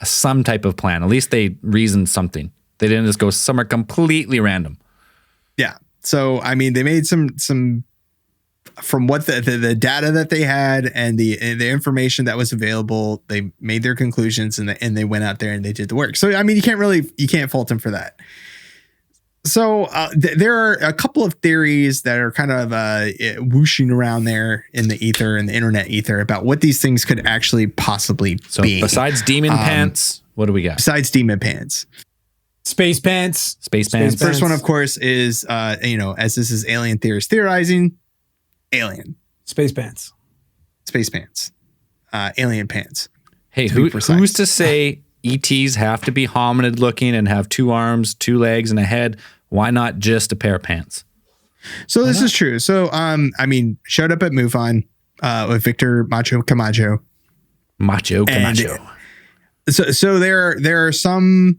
some type of plan. At least they reasoned something. They didn't just go somewhere completely random. Yeah. So I mean, they made some from what the data that they had and the information that was available, they made their conclusions and they went out there and they did the work. So I mean, you can't fault them for that. So there are a couple of theories that are kind of whooshing around there in the ether and the internet ether about what these things could actually possibly be. Besides demon pants, what do we got? Besides demon pants. Space pants. First one, of course, is, as this is alien theorists theorizing, alien. Space pants. Alien pants. Hey, who's to say ETs have to be hominid looking and have 2 arms, 2 legs, and a head? Why not just a pair of pants? So this is true. So, showed up at MUFON with Victor Macho Camacho. So there are some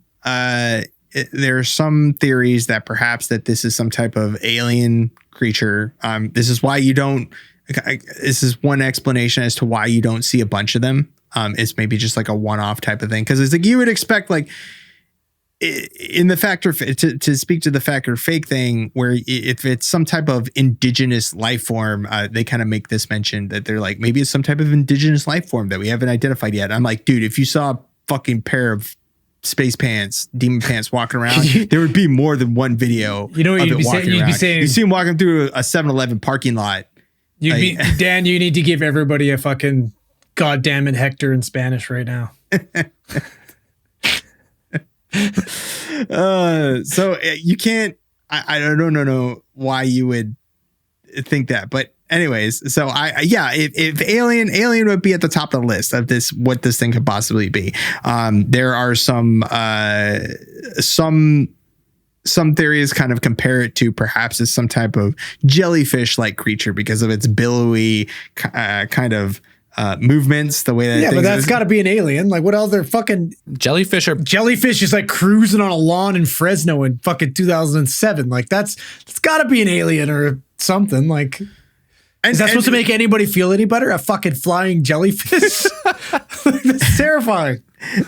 theories that perhaps that this is some type of alien creature. This is why you don't. This is one explanation as to why you don't see a bunch of them. It's maybe just like a one-off type of thing because it's like you would expect like in the factor to speak to the factor fake thing where if it's some type of indigenous life form, they kind of make this mention that they're like maybe it's some type of indigenous life form that we haven't identified yet. I'm like, dude, if you saw a fucking pair of space pants, demon pants walking around, there would be more than one video. You know what you'd be saying? You see him walking through a 7-Eleven parking lot. Dan, you need to give everybody a fucking goddamn it Hector in Spanish right now. So you can't. I don't know why you would think that, but anyways, so if alien would be at the top of the list of this, what this thing could possibly be. There are some theories kind of compare it to perhaps as some type of jellyfish-like creature because of its billowy kind of movements, the way that but that's got to be an alien. Like what else? They're fucking jellyfish is like cruising on a lawn in Fresno in fucking 2007. Like it's got to be an alien or something. Like Is that supposed to make anybody feel any better? A fucking flying jellyfish? That's terrifying.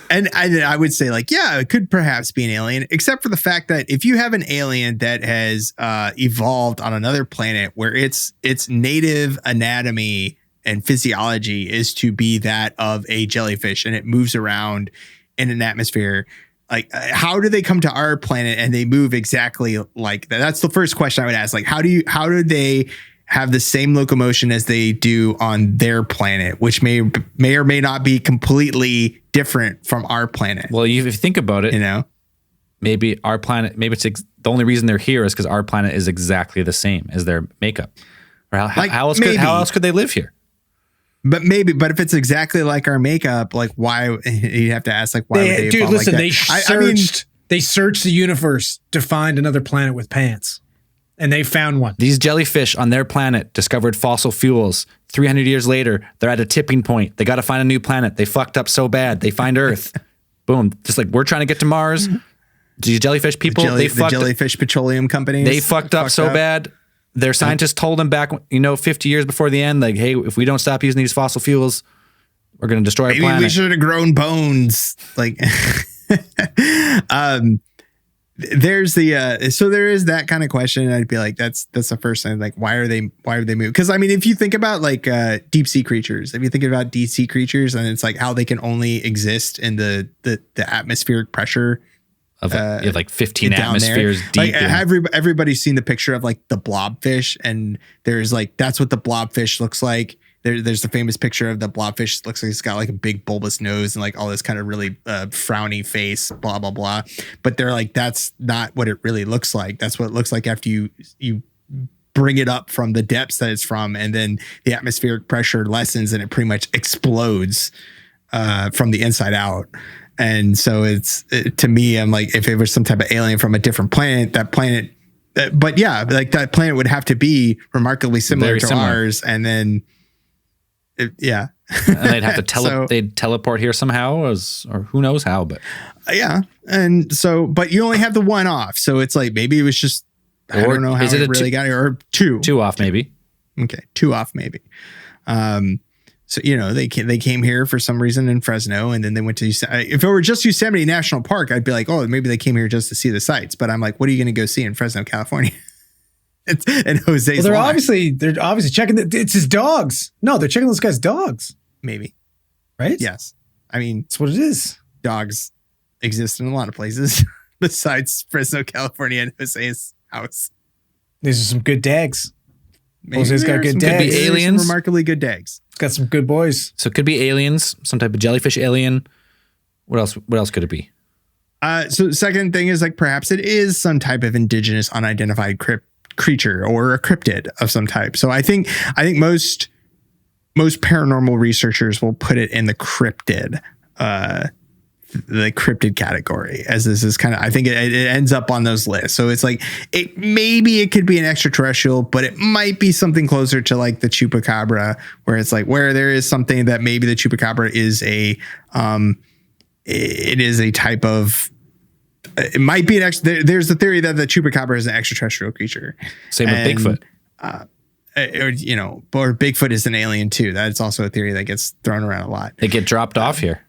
And I would say, like, yeah, it could perhaps be an alien, except for the fact that if you have an alien that has evolved on another planet where its native anatomy and physiology is to be that of a jellyfish and it moves around in an atmosphere, like, how do they come to our planet and they move exactly like that? That's the first question I would ask. Like, how do they have the same locomotion as they do on their planet, which may or may not be completely different from our planet? Well, if you think about it, you know, maybe our planet, maybe it's the only reason they're here is because our planet is exactly the same as their makeup. Or how else could they live here? But if it's exactly like our makeup, like, why? You have to ask, like, why would they? Dude, listen, like that? They searched the universe to find another planet with pants. And they found one. These jellyfish on their planet discovered fossil fuels. 300 years later, they're at a tipping point. They got to find a new planet. They fucked up so bad. They find Earth. Boom. Just like we're trying to get to Mars. These jellyfish people, the jellyfish petroleum companies. They fucked up so bad. Their scientists told them back, 50 years before the end, like, hey, if we don't stop using these fossil fuels, we're going to destroy our planet. Maybe we should have grown bones. Like, there's so there is that kind of question. I'd be like, that's the first thing. Like, why are they moving? Because I mean, if you think about like deep sea creatures, if you think about deep sea creatures, and it's like how they can only exist in the atmospheric pressure of like 15 atmospheres there. deep. Like, everybody's seen the picture of like the blobfish, and there's like, that's what the blobfish looks like. There's the famous picture of the blobfish. Looks like it's got like a big bulbous nose and like all this kind of really frowny face, blah, blah, blah. But they're like, that's not what it really looks like. That's what it looks like after you bring it up from the depths that it's from. And then the atmospheric pressure lessens and it pretty much explodes from the inside out. And so to me, I'm like, if it was some type of alien from a different planet, that planet, but yeah, like that planet would have to be remarkably similar to ours. And then, and they'd have to they'd teleport here somehow, or who knows how, but yeah. And so, but you only have the one off. So it's like, maybe it was just, I don't know how it really got here, or two off maybe. Okay. 2 off maybe. So, they came here for some reason in Fresno, and then they went to, if it were just Yosemite National Park, I'd be like, oh, maybe they came here just to see the sights. But I'm like, what are you going to go see in Fresno, California? And Jose's they're obviously checking it's his dogs. No, they're checking this guy's dogs. Maybe. Right? Yes. I mean, that's what it is. Dogs exist in a lot of places besides Fresno, California, and Jose's house. These are some good dags. Maybe Jose's got good dags. Could be aliens. Some remarkably good dags. It's got some good boys. So it could be aliens, some type of jellyfish alien. What else could it be? So the second thing is, like, perhaps it is some type of indigenous unidentified creature or a cryptid of some type. So I think most paranormal researchers will put it in the cryptid category, as this is kind of, I think it ends up on those lists. So it's like, maybe it could be an extraterrestrial, but it might be something closer to like the chupacabra, where it's like, where there is something that maybe the chupacabra is it is a type of, it might be there's the theory that the chupacabra is an extraterrestrial creature. Same with Bigfoot. Or Bigfoot is an alien too. That's also a theory that gets thrown around a lot. They get dropped off here.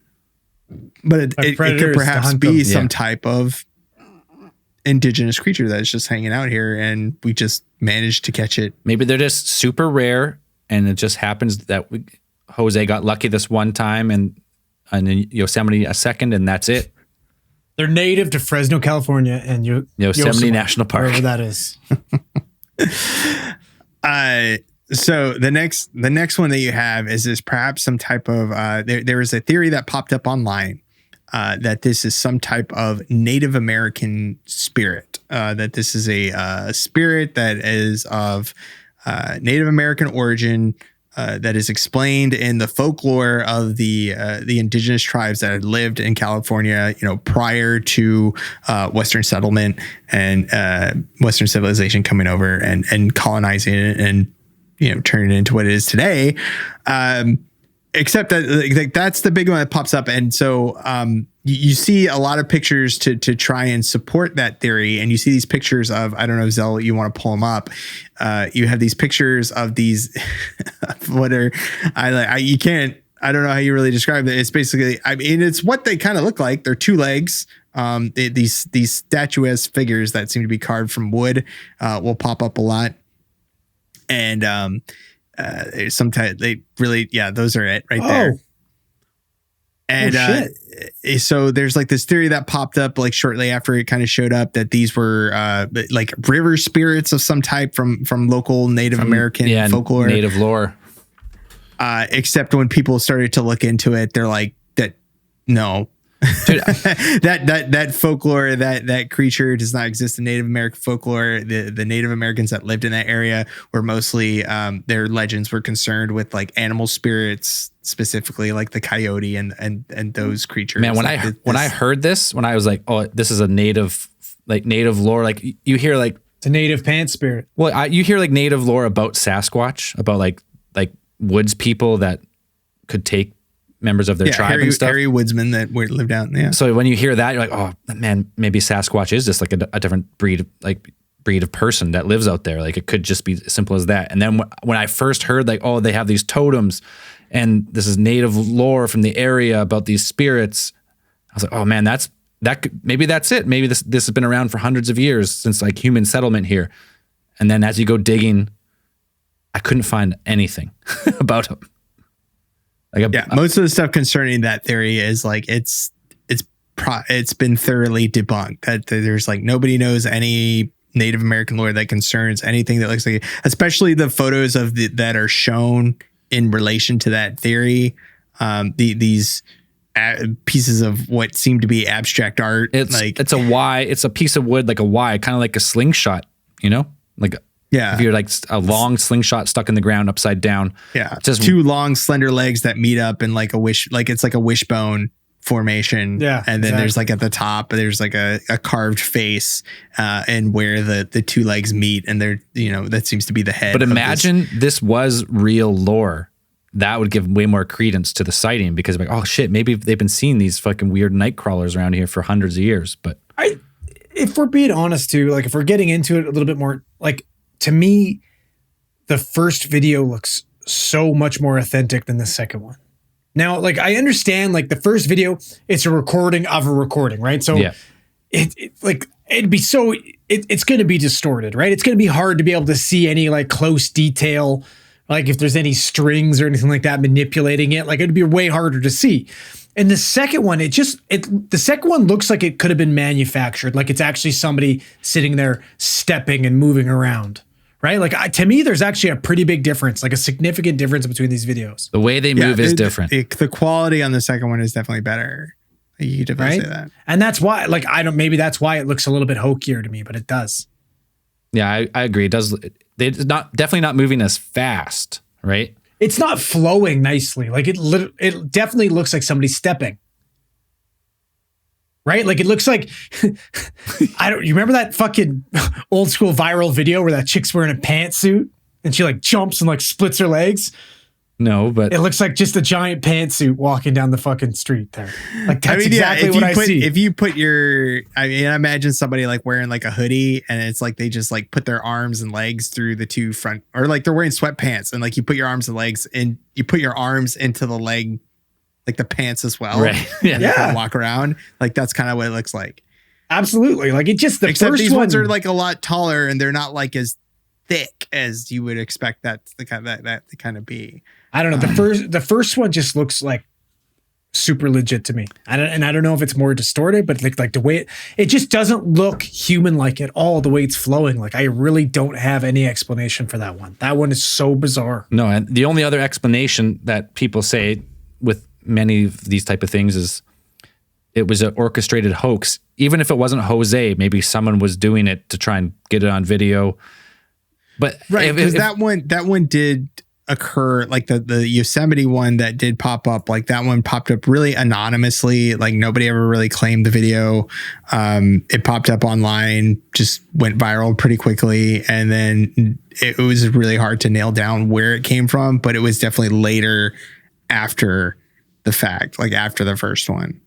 But it could perhaps be some type of indigenous creature that's just hanging out here, and we just managed to catch it. Maybe they're just super rare, and it just happens that Jose got lucky this one time, and in Yosemite a second, and that's it. They're native to Fresno, California, and Yosemite National Park, wherever that is. So the next one that you have is perhaps some type of there is a theory that popped up online that this is some type of Native American spirit, that this is a spirit that is of Native American origin, that is explained in the folklore of the indigenous tribes that had lived in California, prior to Western settlement and Western civilization coming over and colonizing it and turning it into what it is today. except that like that's the big one that pops up. And so you see a lot of pictures to try and support that theory. And you see these pictures of, I don't know, Zell, you want to pull them up. You have these pictures of these, what are, you can't, I don't know how you really describe it. It's basically, I mean, it's what they kind of look like. They're two legs. These statuesque figures that seem to be carved from wood will pop up a lot. And sometimes they really, those are it right there. And so there's like this theory that popped up like shortly after it kind of showed up that these were like river spirits of some type from local Native American folklore, native lore. Except when people started to look into it, they're like, no. Dude, that folklore, that creature does not exist in Native American folklore. The Native Americans that lived in that area were mostly their legends were concerned with like animal spirits, specifically like the coyote and those creatures. Man, when I heard this, when I was like, oh, this is a native lore, like you hear like it's a native pant spirit. Well, you hear like native lore about Sasquatch, about like woods people that could take members of their tribe and stuff. Hairy woodsmen that lived out. Yeah. So when you hear that, you're like, oh man, maybe Sasquatch is just like a different breed of person that lives out there. Like it could just be as simple as that. And then when I first heard like, oh, they have these totems and this is native lore from the area about these spirits, I was like, oh man, maybe that's it. Maybe this has been around for hundreds of years since like human settlement here. And then as you go digging, I couldn't find anything about them. Most of the stuff concerning that theory is like it's been thoroughly debunked. That there's like nobody knows any Native American lore that concerns anything that looks like it, especially the photos of that are shown in relation to that theory. These pieces of what seem to be abstract art. It's a Y. It's a piece of wood like a Y, kind of like a slingshot. You know, like. Yeah. If you're like a long slingshot stuck in the ground upside down. Yeah. Just two long slender legs that meet up in like it's like a wishbone formation. Yeah. And then there's like at the top, there's like a carved face and where the two legs meet and they're, that seems to be the head. But imagine this was real lore. That would give way more credence to the sighting because like, oh shit, maybe they've been seeing these fucking weird night crawlers around here for hundreds of years. But if we're being honest too, like if we're getting into it a little bit more, like, to me, the first video looks so much more authentic than the second one. Now, like I understand, like the first video, it's a recording of a recording, right? So it's going to be distorted, right? It's going to be hard to be able to see any like close detail, like if there's any strings or anything like that manipulating it, like it'd be way harder to see. And the second one, the second one looks like it could have been manufactured, like it's actually somebody sitting there stepping and moving around. Right? Like to me, there's actually a pretty big difference, like a significant difference between these videos. The way they move is different. The quality on the second one is definitely better. You could definitely say that. And that's why, like, maybe that's why it looks a little bit hokier to me, but it does. Yeah, I agree. It does. It's definitely not moving as fast, right? It's not flowing nicely. Like it definitely looks like somebody's stepping. Right? Like it looks like, you remember that fucking old school viral video where that chick's wearing a pantsuit and she like jumps and like splits her legs? No, but it looks like just a giant pantsuit walking down the fucking street there. Like that's exactly what I see. If you put I imagine somebody like wearing like a hoodie and it's like they just like put their arms and legs through the two front, or like they're wearing sweatpants and like you put your arms and legs and you put your arms into the leg, like the pants as well. Right. Yeah. Kind of walk around. Like that's kind of what it looks like. Absolutely. Like it just, except these ones are like a lot taller and they're not like as thick as you would expect that to kind of be. I don't know. The first one just looks like super legit to me. I don't know if it's more distorted, but like the way it just doesn't look human like at all. The way it's flowing. Like I really don't have any explanation for that one. That one is so bizarre. No. And the only other explanation that people say with many of these type of things is it was an orchestrated hoax. Even if it wasn't Jose, maybe someone was doing it to try and get it on video. But right, because that one did occur, like the Yosemite one that did pop up, like that one popped up really anonymously. Like nobody ever really claimed the video. It popped up online, just went viral pretty quickly, and then it was really hard to nail down where it came from. But it was definitely later after the fact, like after the first one.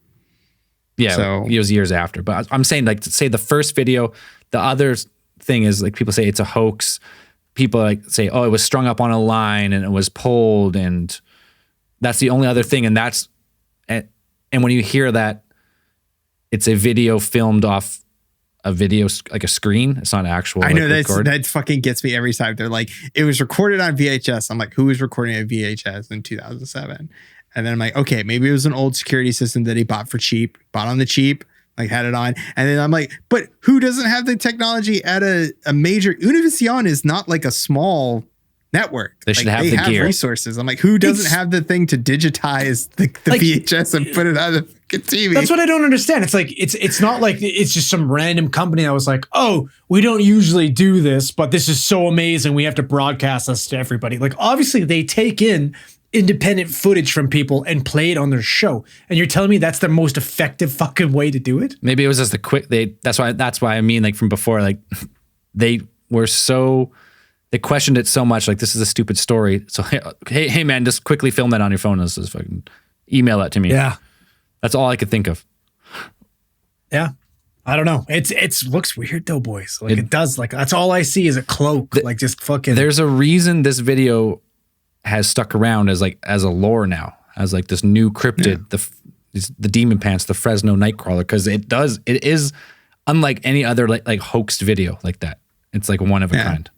Yeah, So it was years after. But I'm saying, like, to say the first video, the other thing is, like, people say it's a hoax. People like say, oh, it was strung up on a line and it was pulled, and that's the only other thing. And when you hear that it's a video filmed off a video, like a screen, it's not actual. I know record. that fucking gets me every time. They're like, it was recorded on VHS. I'm like, who was recording a VHS in 2007? And then I'm like, okay, maybe it was an old security system that he bought on the cheap, like had it on. And then I'm like, but who doesn't have the technology at a major? Univision is not like a small network. They should like, have they the have gear. Resources. I'm like, who doesn't have the thing to digitize the like, VHS and put it on the fucking TV? That's what I don't understand. It's like it's not like it's just some random company that was like, oh, we don't usually do this, but this is so amazing, we have to broadcast this to everybody. Like, obviously they take in independent footage from people and play it on their show, and you're telling me that's the most effective fucking way to do it? Maybe it was just the quick. That's why I mean, like, from before, like, they questioned it so much, like, this is a stupid story, so hey man, just quickly film that on your phone. This is fucking email that to me. Yeah, that's all I could think of. Yeah, I don't know. It's looks weird though, boys. Like, it does. Like, that's all I see is a cloak. Like, just fucking. There's a reason this video has stuck around as a lore now, as like this new cryptid, the demon pants, the Fresno Nightcrawler, because it is unlike any other like hoaxed video like that. It's like one of a kind.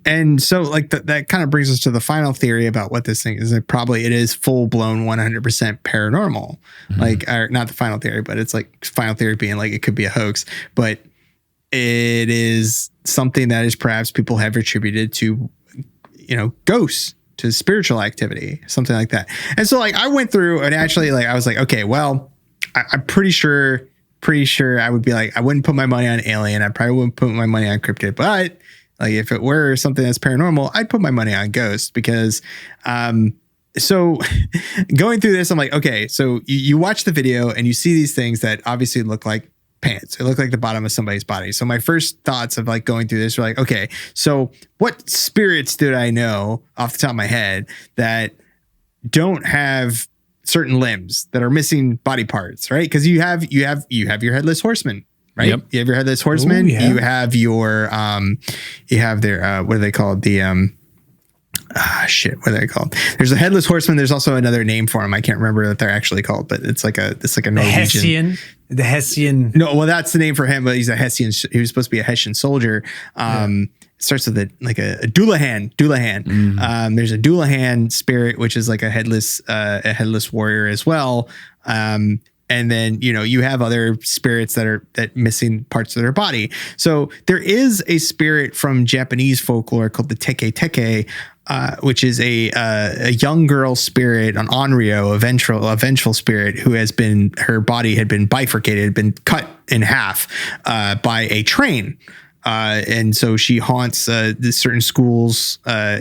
And so like that kind of brings us to the final theory about what this thing is. Like, probably it is full blown 100% paranormal. Mm-hmm. Like, or not the final theory, but it's like final theory being like it could be a hoax, but it is something that is perhaps people have attributed to, ghosts, to spiritual activity, something like that. And so like I went through and actually like I was like, okay, well, I'm pretty sure I would be like, I wouldn't put my money on alien. I probably wouldn't put my money on cryptid, but like if it were something that's paranormal, I'd put my money on ghost because, so going through this, I'm like, okay, so you watch the video and you see these things that obviously look like pants. It looked like the bottom of somebody's body. So my first thoughts of like going through this were like, okay, so what spirits did I know off the top of my head that don't have certain limbs, that are missing body parts, right? Because you have your headless horseman, right? Yep. You have your headless horseman. Ooh, yeah. You have your you have their what are they called? The what are they called? There's a headless horseman. There's also another name for him. I can't remember what they're actually called, but it's like a Norwegian. The Hessian. No, well, that's the name for him, but he's a Hessian. He was supposed to be a Hessian soldier. It starts with a Doulahan. There's a Doulahan spirit, which is like a headless warrior as well. And then, you have other spirits that missing parts of their body. So there is a spirit from Japanese folklore called the Teke, which is a young girl spirit, an onryo, a vengeful spirit who her body had been bifurcated, had been cut in half by a train. And so she haunts certain schools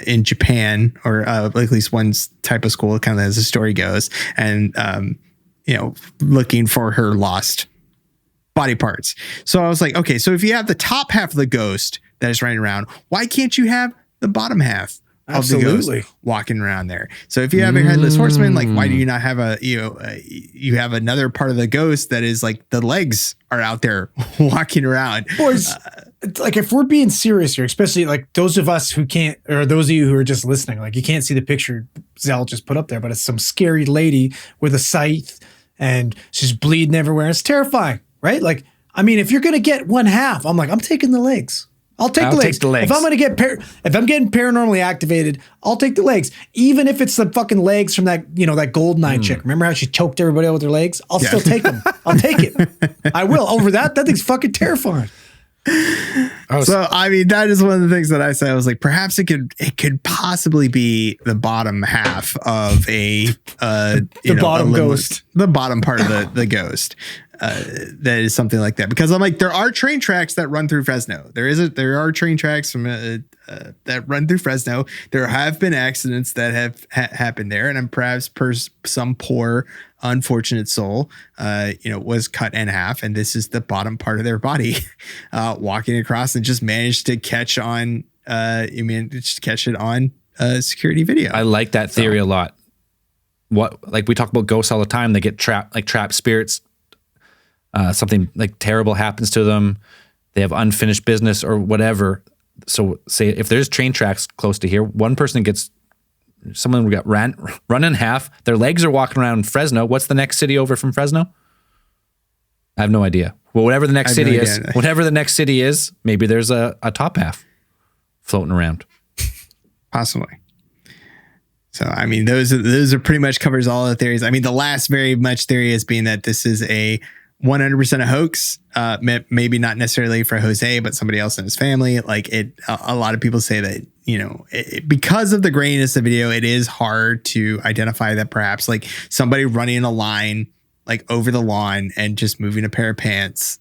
in Japan, or at least one type of school, kind of as the story goes, and looking for her lost body parts. So I was like, okay, so if you have the top half of the ghost that is running around, why can't you have the bottom half of the ghost walking around there? So if you have a headless horseman, like, why do you not have you have another part of the ghost that is like the legs are out there walking around? Boys, like, if we're being serious here, especially like those of us who can't, or those of you who are just listening, like, you can't see the picture Zell just put up there, but it's some scary lady with a scythe and she's bleeding everywhere. It's terrifying, right? Like, I mean, if you're going to get one half, I'm like, I'm taking the legs. I'll take the legs. If I'm going to if I'm getting paranormally activated, I'll take the legs. Even if it's the fucking legs from that, that Goldeneye chick. Remember how she choked everybody out with her legs? I'll still take them. I'll take it. I will. Over that thing's fucking terrifying. So I mean, that is one of the things that I said. I was like, perhaps it could possibly be the bottom half of the bottom ghost, the bottom part of the ghost. That is something like that, because I'm like, there are train tracks that run through Fresno. There are train tracks from that run through Fresno. There have been accidents that have happened there, and I'm perhaps some poor unfortunate soul, was cut in half, and this is the bottom part of their body, walking across, and just managed to catch on. Catch it on security video. I like that theory a lot. Like we talk about ghosts all the time. They get trapped spirits. Something like terrible happens to them. They have unfinished business or whatever. So say if there's train tracks close to here, someone got run in half. Their legs are walking around Fresno. What's the next city over from Fresno? I have no idea. Well, whatever the next city is, maybe there's a top half floating around. Possibly. So, I mean, those are pretty much covers all the theories. I mean, the last very much theory is being that this is a 100% a hoax. Maybe not necessarily for Jose, but somebody else in his family. Like a lot of people say that, because of the graininess of the video, it is hard to identify that perhaps like somebody running a line like over the lawn and just moving a pair of pants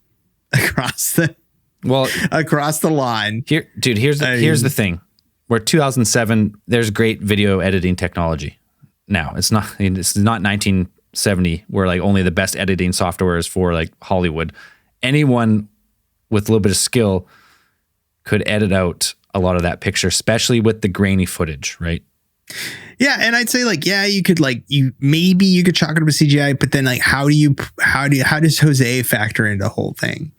across the lawn. Here, dude, here's the thing. We're 2007. There's great video editing technology. Now it's not 1970 where like only the best editing software is for like Hollywood. Anyone with a little bit of skill could edit out a lot of that picture, especially with the grainy footage, right? Yeah, and I'd say like, yeah, you could like you could chalk it up with CGI, but then like how does Jose factor into the whole thing?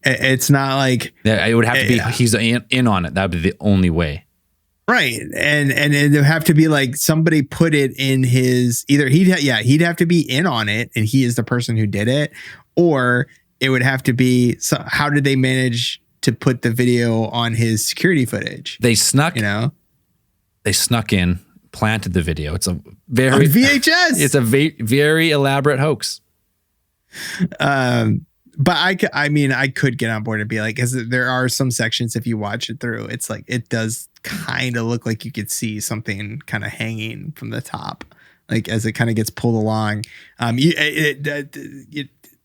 It's not like it would have to be he's in on it. That would be the only way. Right. And it would have to be like somebody put it in his he'd have to be in on it and he is the person who did it, or it would have to be how did they manage to put the video on his security footage? They snuck in, planted the video. It's a very VHS. It's a very elaborate hoax. But I could get on board and be like, because there are some sections, if you watch it through, it's like, it does kind of look like you could see something kind of hanging from the top, like as it kind of gets pulled along.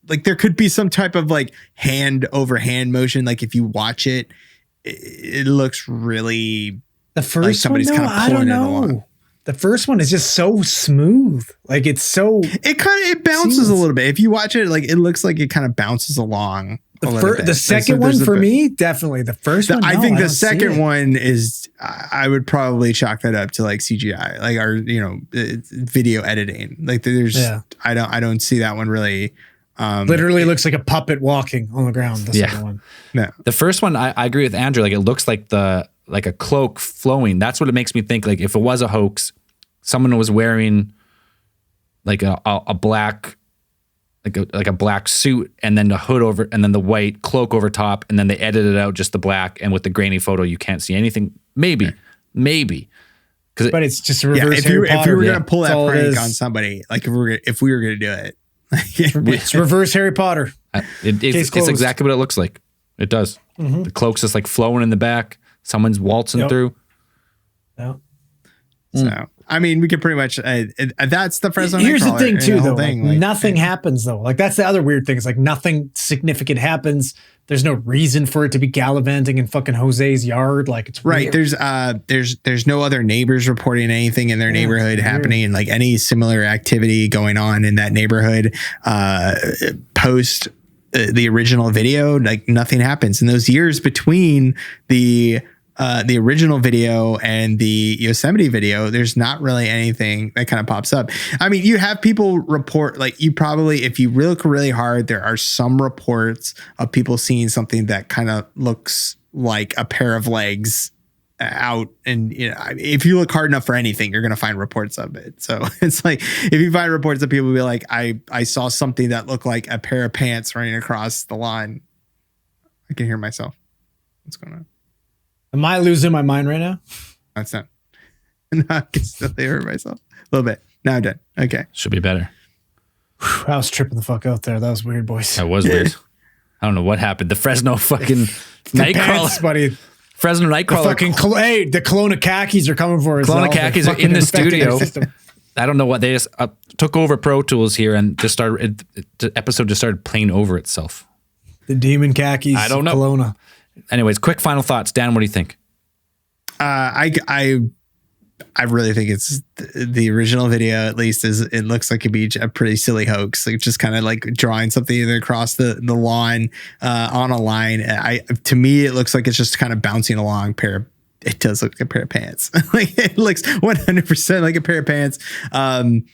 Like there could be some type of like hand over hand motion. Like if you watch it, it looks really the first like somebody's one, kind of pulling it along. The first one is just so smooth. Like it's so it bounces a little bit. If you watch it, like it looks like it kind of bounces along a little bit. The second one for me, definitely. The first one, I think the second one is I would probably chalk that up to like CGI, like our video editing. Like there's I don't see that one really. Literally looks like a puppet walking on the ground. The second one. Yeah. The first one, I agree with Andrew. Like it looks like like a cloak flowing. That's what it makes me think. Like if it was a hoax, someone was wearing like a black, like a black suit and then the hood over and then the white cloak over top. And then they edited out just the black. And with the grainy photo, you can't see anything. Maybe. But it's just a reverse if Harry Potter. you were going to pull that prank on somebody, like if we were going to do it. It's reverse Harry Potter. It's exactly what it looks like. It does. Mm-hmm. The cloak's just like flowing in the back. Someone's waltzing through. Yeah. So, I mean, we could pretty much, that's the Fresno Nightcrawler. Here's the thing too, though. Thing. Like, nothing happens though. Like that's the other weird thing. It's like nothing significant happens. There's no reason for it to be gallivanting in fucking Jose's yard. Like it's right. Weird. There's no other neighbors reporting anything in their neighborhood happening, and like any similar activity going on in that neighborhood post the original video. Like nothing happens in those years between the original video and the Yosemite video. There's not really anything that kind of pops up. I mean, you have people report, like you probably, if you look really hard, there are some reports of people seeing something that kind of looks like a pair of legs out. And if you look hard enough for anything, you're going to find reports of it. So it's like, if you find reports of people be like, I saw something that looked like a pair of pants running across the lawn. I can hear myself. What's going on? Am I losing my mind right now? That's not. No, I can still hear myself a little bit. Now I'm done. Okay. Should be better. I was tripping the fuck out there. That was weird, boys. That was weird. I don't know what happened. The Fresno fucking Nightcrawler. Buddy. Fresno Nightcrawler. The Kelowna khakis are coming for us. Kelowna khakis are in the studio. I don't know what they just took over Pro Tools here and just started. The episode just started playing over itself. The demon khakis. I don't know. Kelowna. Anyways, quick final thoughts. Dan, what do you think? I really think it's the original video, at least, it looks like it'd be a pretty silly hoax. Like just kind of like drawing something either across the lawn on a line. To me, it looks like it's just kind of bouncing along pair it does look like a pair of pants. Like it looks 100% like a pair of pants. And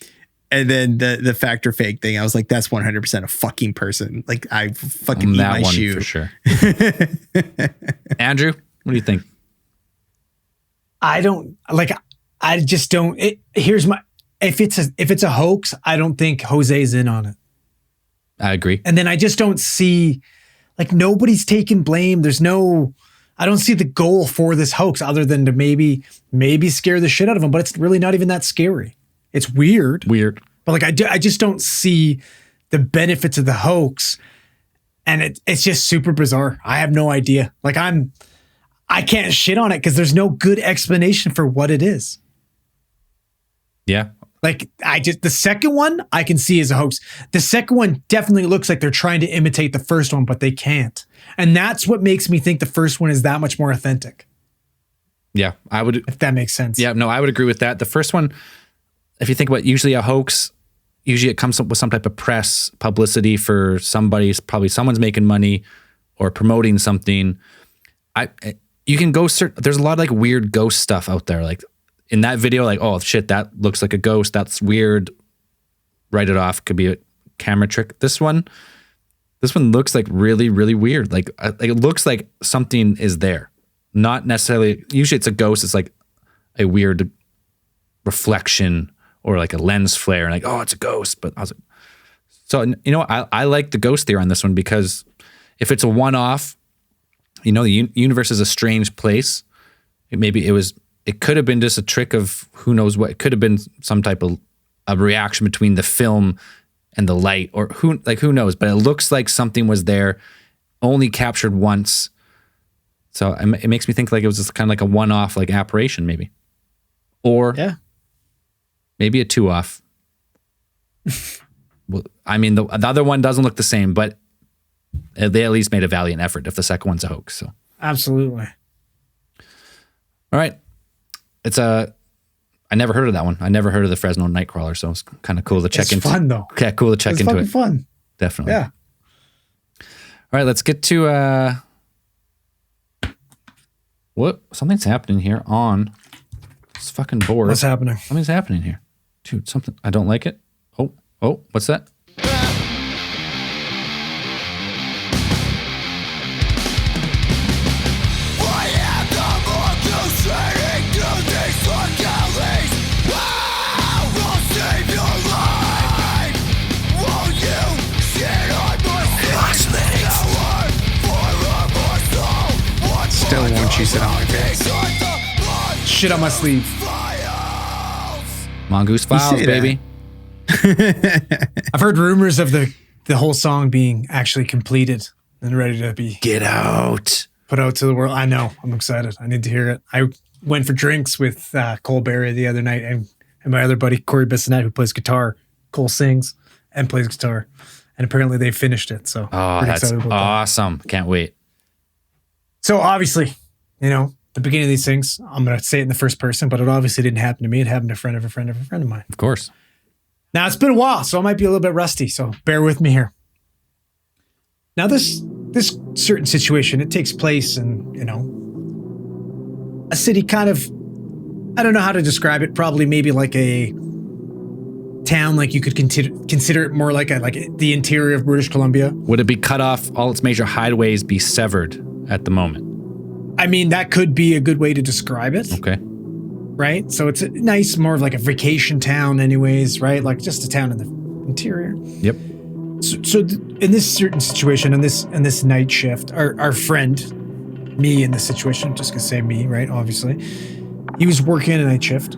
then the fact or fake thing, I was like, that's 100% a fucking person. Like I fucking eat that my one shoe for sure. Andrew, what do you think? I just don't. Here's my. If it's a hoax, I don't think Jose's in on it. I agree. And then I just don't see, like, nobody's taking blame. I don't see the goal for this hoax other than to maybe scare the shit out of them. But it's really not even that scary. It's weird. But like, I just don't see the benefits of the hoax. And it's just super bizarre. I have no idea. Like I can't shit on it because there's no good explanation for what it is. Yeah. Like the second one I can see as a hoax. The second one definitely looks like they're trying to imitate the first one, but they can't. And that's what makes me think the first one is that much more authentic. Yeah, I would. If that makes sense. Yeah, no, I would agree with that. The first one, if you think about usually a hoax, usually it comes up with some type of press publicity for somebody. Probably someone's making money or promoting something. You can go search. There's a lot of like weird ghost stuff out there. Like in that video, like, oh shit, that looks like a ghost. That's weird. Write it off. Could be a camera trick. This one looks like really, really weird. Like it looks like something is there. Not necessarily. Usually it's a ghost. It's like a weird reflection or like a lens flare. Like, oh, it's a ghost. But I was like, so you know, I like the ghost theory on this one because if it's a one-off. You know, the universe is a strange place. It could have been just a trick of who knows what. It could have been some type of a reaction between the film and the light, or who knows. But it looks like something was there, only captured once. So it makes me think like it was just kind of like a one-off, like apparition, maybe, or maybe a two-off. Well, I mean, the other one doesn't look the same, but. They at least made a valiant effort if the second one's a hoax. So absolutely. All right. I never heard of that one. I never heard of the Fresno Nightcrawler. So it's kind of cool to check into. It's fun though. Okay, cool to check into it. It's fun. Definitely. Yeah. All right, let's get to what? Something's happening here on this fucking board. What's happening? Something's happening here. Dude, something. I don't like it. Oh, what's that? Still won't you sit on my face? Shit on my sleeve. Mongoose Files, baby. I've heard rumors of the whole song being actually completed and ready to be Get out. Put out to the world. I know. I'm excited. I need to hear it. I went for drinks with Cole Berry the other night and my other buddy, Corey Bissonette, who plays guitar. Cole sings and plays guitar. And apparently they finished it. So that's awesome. Can't wait. So obviously, you know, the beginning of these things, I'm going to say it in the first person, but it obviously didn't happen to me. It happened to a friend of a friend of a friend of mine. Of course. Now, it's been a while, so I might be a little bit rusty, so bear with me here. Now, this certain situation, it takes place in, you know, a city kind of, I don't know how to describe it, probably maybe like a town, like you could consider it more like the interior of British Columbia. Would it be cut off, all its major highways be severed at the moment? I mean, that could be a good way to describe it. Okay. Right? So it's a nice, more of like a vacation town anyways, right? Like just a town in the interior. Yep. So in this certain situation, in this night shift, our friend, me in this situation, just gonna say me, right? Obviously, he was working a night shift,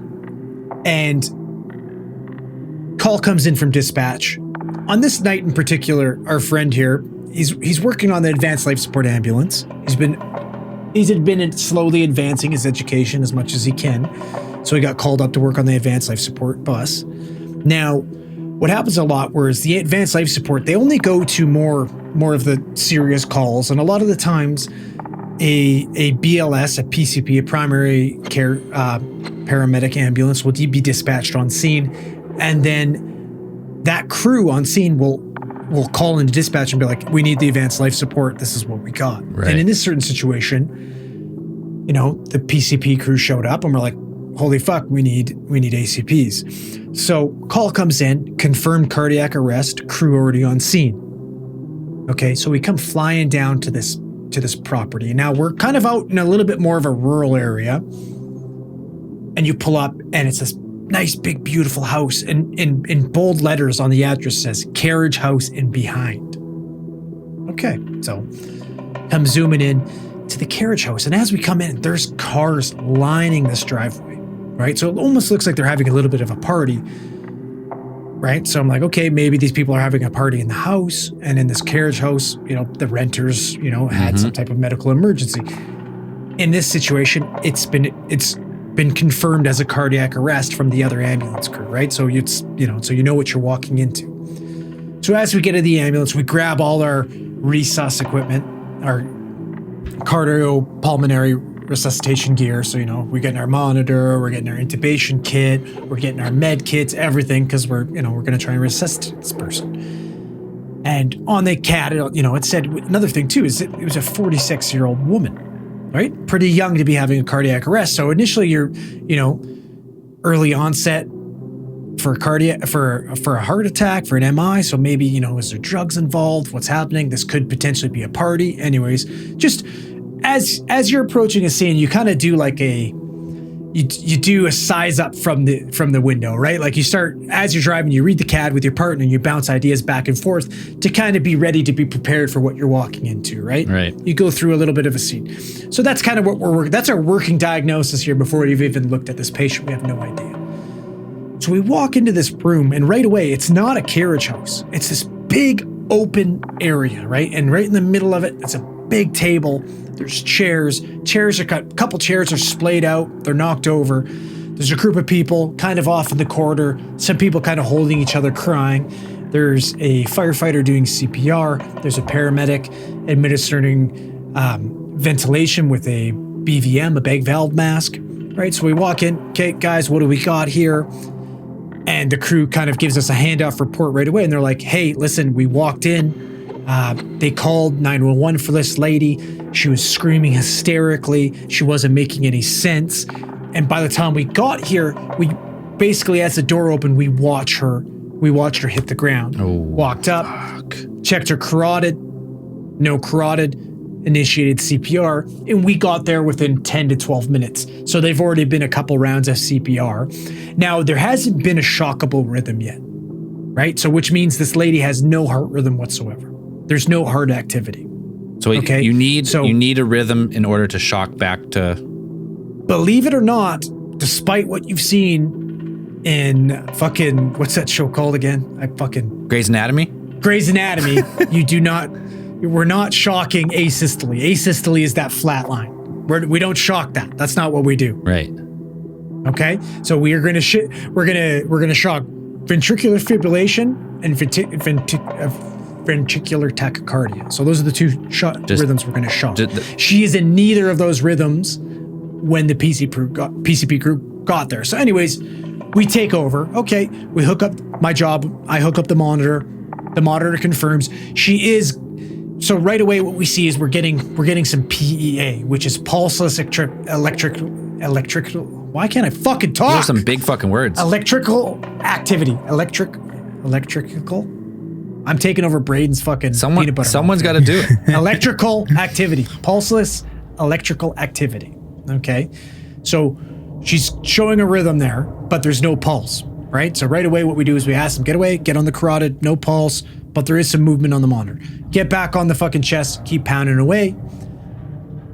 and call comes in from dispatch. On this night in particular, our friend here, he's working on the advanced life support ambulance. He's been slowly advancing his education as much as he can, so he got called up to work on the advanced life support bus. Now, what happens a lot, whereas the advanced life support, they only go to more of the serious calls, and a lot of the times, a BLS, a PCP, a primary care paramedic ambulance will be dispatched on scene, and then that crew on scene will call into dispatch and be like, "We need the advanced life support. This is what we got." Right. And in this certain situation, the PCP crew showed up and we're like, holy fuck, we need ACPs. So call comes in, confirmed cardiac arrest, crew already on scene. Okay, so we come flying down to this property. Now we're kind of out in a little bit more of a rural area, and you pull up and it's this nice big beautiful house, and in bold letters on the address says carriage house and behind. Okay, so I'm zooming in to the carriage house, and as we come in, there's cars lining this driveway, right? So it almost looks like they're having a little bit of a party, right? So I'm like, okay, maybe these people are having a party in the house, and in this carriage house, the renters, had some type of medical emergency. In this situation, it's been confirmed as a cardiac arrest from the other ambulance crew, right? So so you know what you're walking into. So as we get to the ambulance, we grab all our resus equipment, our cardiopulmonary resuscitation gear. So, we're getting our monitor, we're getting our intubation kit, we're getting our med kits, everything, because we're going to try and resuscitate this person. And on the CAT, it said, another thing too, is it was a 46-year-old woman, right? Pretty young to be having a cardiac arrest. So initially you're, early onset for a heart attack, for an MI. So maybe, is there drugs involved? What's happening? This could potentially be a party. Anyways, just as you're approaching a scene, you kind of do like you do a size up from the window, right? Like you start, as you're driving, you read the CAD with your partner and you bounce ideas back and forth to kind of be ready to be prepared for what you're walking into, right? Right. You go through a little bit of a scene. So that's kind of what that's our working diagnosis here before you've even looked at this patient. We have no idea. So we walk into this room, and right away, it's not a carriage house. It's this big open area, right? And right in the middle of it, it's a big table. There's chairs. A couple chairs are splayed out. They're knocked over. There's a group of people kind of off in the corridor. Some people kind of holding each other, crying. There's a firefighter doing CPR. There's a paramedic administering ventilation with a BVM, a bag valve mask, right? So we walk in. Okay, guys, what do we got here? And the crew kind of gives us a handoff report right away. And they're like, hey, listen, we walked in. They called 911 for this lady. She was screaming hysterically. She wasn't making any sense. And by the time we got here, we basically, as the door opened, we watched her hit the ground. Oh, walked up, checked her carotid, no carotid, initiated CPR, and we got there within 10 to 12 minutes. So they've already been a couple rounds of CPR. Now, there hasn't been a shockable rhythm yet, right? So which means this lady has no heart rhythm whatsoever. There's no heart activity. So okay? you need a rhythm in order to shock back to... Believe it or not, despite what you've seen in fucking, what's that show called again? Grey's Anatomy? Grey's Anatomy, we're not shocking asystole. Asystole is that flat line. We don't shock that. That's not what we do. Right. Okay? So we're going to shock ventricular fibrillation and ventricular tachycardia. So those are the two rhythms we're going to shock. She is in neither of those rhythms when the PCP group got there. So anyways, we take over. Okay, we hook up my job. I hook up the monitor. The monitor confirms she is. So right away, what we see is we're getting some PEA, which is pulseless electrical. Why can't I fucking talk? Those are some big fucking words. Electrical activity. Electrical. I'm taking over Braden's fucking peanut butter. Someone's got to do it. Electrical activity. Pulseless electrical activity. Okay. So she's showing a rhythm there, but there's no pulse, right? So right away, what we do is we ask them, get away, get on the carotid, no pulse, but there is some movement on the monitor. Get back on the fucking chest, keep pounding away.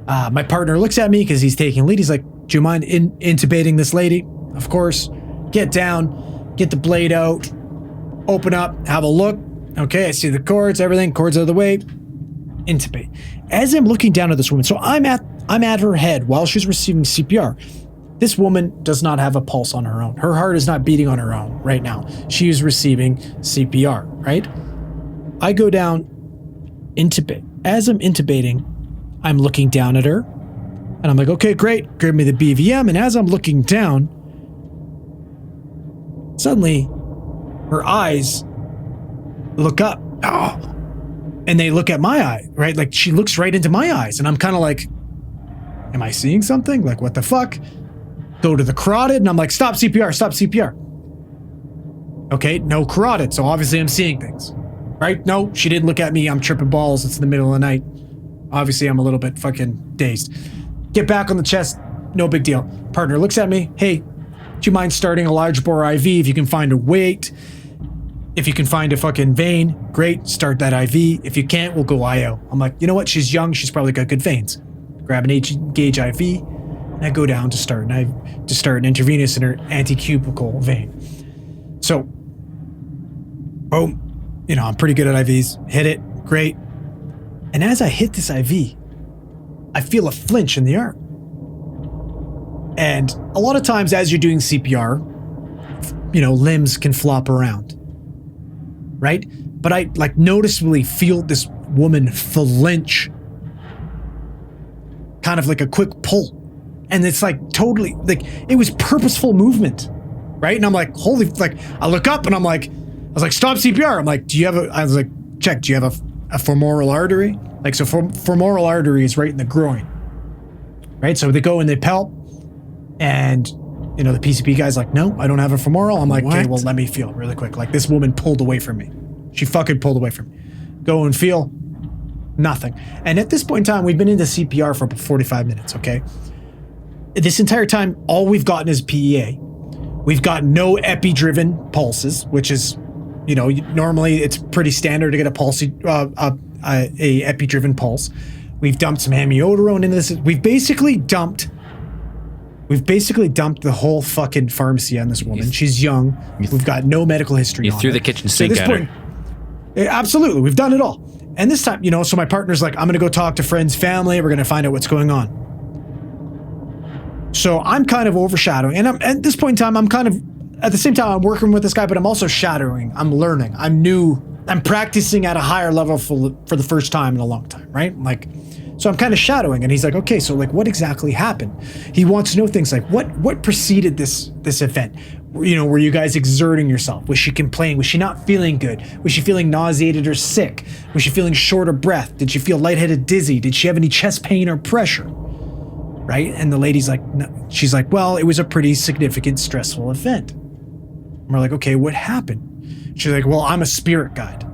My partner looks at me because he's taking lead. He's like, do you mind intubating this lady? Of course. Get down, get the blade out, open up, have a look. Okay, I see the cords, everything, cords out of the way, intubate. As I'm looking down at this woman, so I'm at her head while she's receiving CPR. This woman does not have a pulse on her own. Her heart is not beating on her own right now. She is receiving CPR, right? I go down, intubate. As I'm intubating, I'm looking down at her, and I'm like, okay, great, give me the BVM. And as I'm looking down, suddenly her eyes look up, and they look at my eye, right? Like she looks right into my eyes, and I'm kind of like, am I seeing something? Like, what the fuck? Go to the carotid, and I'm like, stop CPR, stop CPR. Okay, no carotid, so obviously I'm seeing things, right? No, she didn't look at me. I'm tripping balls. It's in the middle of the night. Obviously, I'm a little bit fucking dazed. Get back on the chest. No big deal. Partner looks at me. Hey, do you mind starting a large bore IV if you can find a weight? If you can find a fucking vein, great. Start that IV. If you can't, we'll go IO. I'm like, you know what? She's young. She's probably got good veins. Grab an gauge IV, and I go down to start an intravenous in her anti-cubical vein. So, boom. You know, I'm pretty good at IVs. Hit it. Great. And as I hit this IV, I feel a flinch in the arm. And a lot of times as you're doing CPR, you know, limbs can flop around, right? But I like noticeably feel this woman flinch, kind of like a quick pull. And it's like totally, like it was purposeful movement, right? And I'm like, holy, like I look up and I was like, stop CPR. I'm like, I was like, check, do you have a femoral artery? Like, so femoral artery is right in the groin, right? So they go and they pelt. And, you know, the PCP guy's like, no, I don't have a femoral. I'm like, okay, well, let me feel really quick. Like, this woman pulled away from me. She fucking pulled away from me. Go and feel. Nothing. And at this point in time, we've been into CPR for about 45 minutes, okay? This entire time, all we've gotten is PEA. We've got no epi-driven pulses, which is, you know, normally it's pretty standard to get a epi-driven pulse. We've dumped some amiodarone into this. We've basically dumped the whole fucking pharmacy on this woman. She's young. We've got no medical history. You threw the kitchen sink at her. Absolutely. We've done it all. And this time, you know, so my partner's like, I'm going to go talk to friends, family. We're going to find out what's going on. So I'm kind of overshadowing. And at this point in time, I'm kind of, at the same time, I'm working with this guy, but I'm also shadowing. I'm learning. I'm new. I'm practicing at a higher level for the first time in a long time, right? Like, so I'm kind of shadowing, and he's like, okay, so like what exactly happened? He wants to know things like what preceded this event? You know, were you guys exerting yourself? Was she complaining? Was she not feeling good? Was she feeling nauseated or sick? Was she feeling short of breath? Did she feel lightheaded, dizzy? Did she have any chest pain or pressure? Right? And the lady's like, no. She's like, well, it was a pretty significant stressful event. And we're like, okay, what happened? She's like, well, I'm a spirit guide.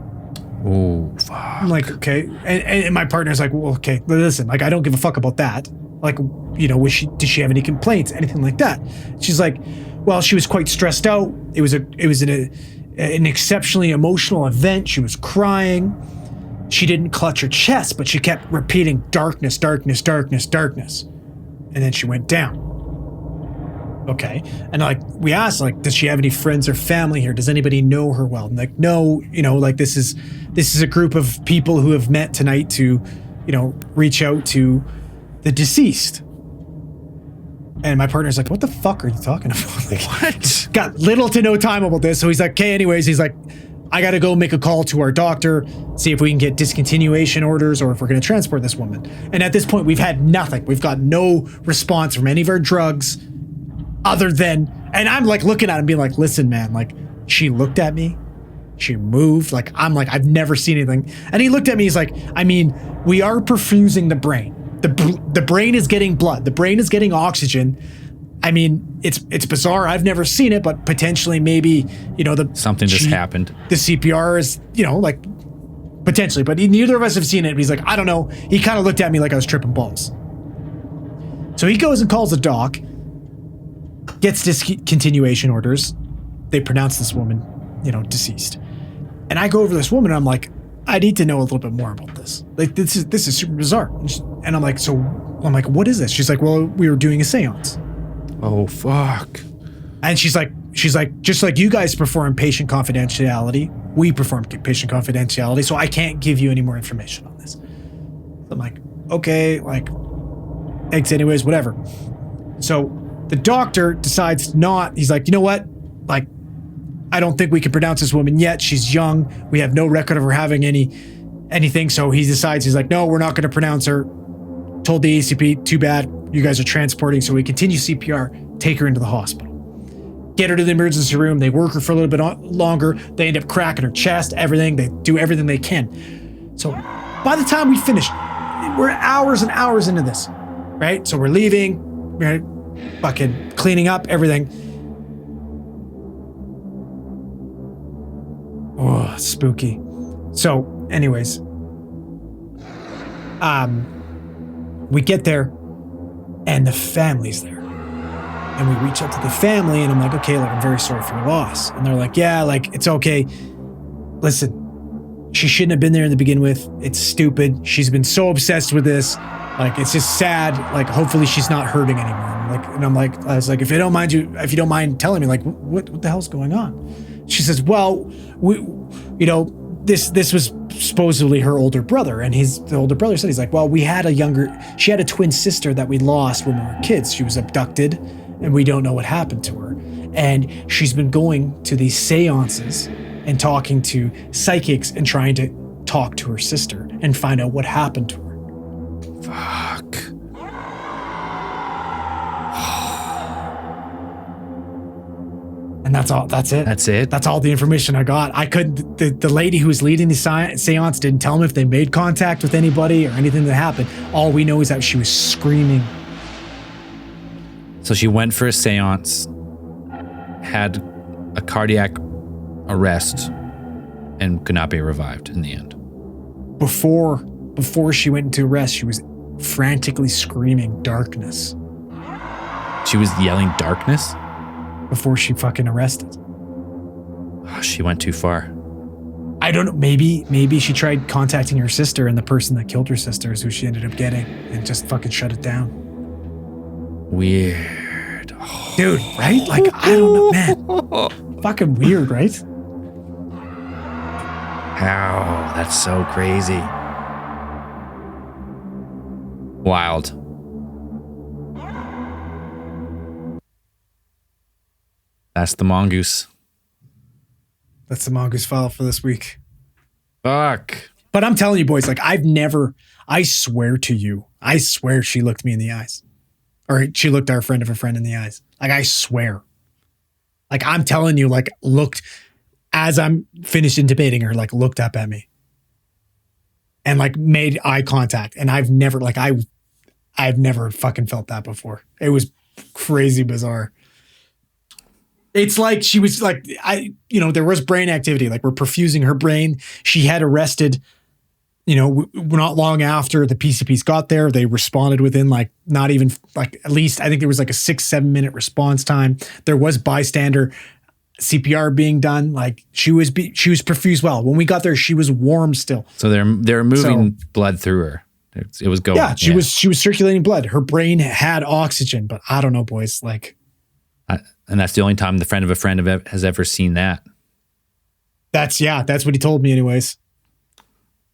Oh, fuck. I'm like, okay. And my partner's like, well, okay, listen, like, I don't give a fuck about that. Like, you know, did she have any complaints? Anything like that? She's like, well, she was quite stressed out. It was an exceptionally emotional event. She was crying. She didn't clutch her chest, but she kept repeating darkness, darkness, darkness, darkness. And then she went down. Okay. And like, we asked, like, does she have any friends or family here? Does anybody know her well? And like, no, you know, like this is a group of people who have met tonight to, you know, reach out to the deceased. And my partner's like, what the fuck are you talking about? Like, what? Got little to no time about this. So he's like, okay, anyways, he's like, I got to go make a call to our doctor, see if we can get discontinuation orders or if we're going to transport this woman. And at this point, we've had nothing. We've got no response from any of our drugs. Other than, and I'm like looking at him being like, listen, man, like she looked at me, she moved, like I'm like, I've never seen anything. And he looked at me, he's like, I mean, we are perfusing the brain. The brain is getting blood. The brain is getting oxygen. I mean, it's bizarre. I've never seen it, but potentially maybe, you know, something just happened. The CPR is, you know, like potentially, but neither of us have seen it. But he's like, I don't know. He kind of looked at me like I was tripping balls. So he goes and calls the doc. Gets discontinuation orders. They pronounce this woman, you know, deceased. And I go over to this woman and I'm like, I need to know a little bit more about this. Like, this is super bizarre. And I'm like, what is this? She's like, well, we were doing a seance. Oh, fuck. And she's like, just like you guys perform patient confidentiality, we perform patient confidentiality, so I can't give you any more information on this. I'm like, okay, like, thanks anyways, whatever. So the doctor decides not, he's like, you know what? Like, I don't think we can pronounce this woman yet. She's young. We have no record of her having anything. So he decides, he's like, no, we're not going to pronounce her. Told the ACP, too bad. You guys are transporting. So we continue CPR, take her into the hospital. Get her to the emergency room. They work her for a little bit longer. They end up cracking her chest, everything. They do everything they can. So by the time we finish, we're hours and hours into this. right? So we're leaving, we're fucking cleaning up everything. Oh, spooky. So, anyways, we get there and the family's there. And we reach out to the family and I'm like, okay, like, I'm very sorry for your loss. And they're like, yeah, like, it's okay. Listen, she shouldn't have been there to begin with. It's stupid. She's been so obsessed with this. Like, it's just sad. Like, hopefully she's not hurting anymore. I was like, if you don't mind telling me, like, what the hell's going on? She says, well, this was supposedly her older brother, and the older brother said, he's like, well, she had a twin sister that we lost when we were kids. She was abducted, and we don't know what happened to her. And she's been going to these seances and talking to psychics and trying to talk to her sister and find out what happened to her. Fuck. And that's all. That's it. That's it? That's all the information I got. I couldn't. The lady who was leading the seance didn't tell me if they made contact with anybody or anything that happened. All we know is that she was screaming. So she went for a seance, had a cardiac arrest, and could not be revived in the end. Before she went into arrest, she was frantically screaming darkness. She was yelling darkness? Before she fucking arrested. Oh, she went too far. I don't know. Maybe she tried contacting her sister, and the person that killed her sister is who she ended up getting, and just fucking shut it down. Weird. Oh. Dude, right? Like, I don't know, man. Fucking weird, right? How? That's so crazy. Wild. That's the mongoose. That's the mongoose file for this week. Fuck. But I'm telling you, boys, like, I swear to you, I swear she looked me in the eyes. Or she looked our friend of a friend in the eyes. Like, I swear. Like, I'm telling you, like, looked, as I'm finished intubating her, like, looked up at me. And, like, made eye contact. And I've never fucking felt that before. It was crazy bizarre. It's like she was like, there was brain activity. Like, we're perfusing her brain. She had arrested, not long after the PCPs got there. They responded within not even at least, I think there was like a 6-7 minute response time. There was bystander CPR being done. Like, she was perfused well. When we got there, she was warm still. So they're moving blood through her. It was going. Yeah, she was circulating blood. Her brain had oxygen, but I don't know, boys. Like, and that's the only time the friend of a friend has ever seen that. That's what he told me anyways.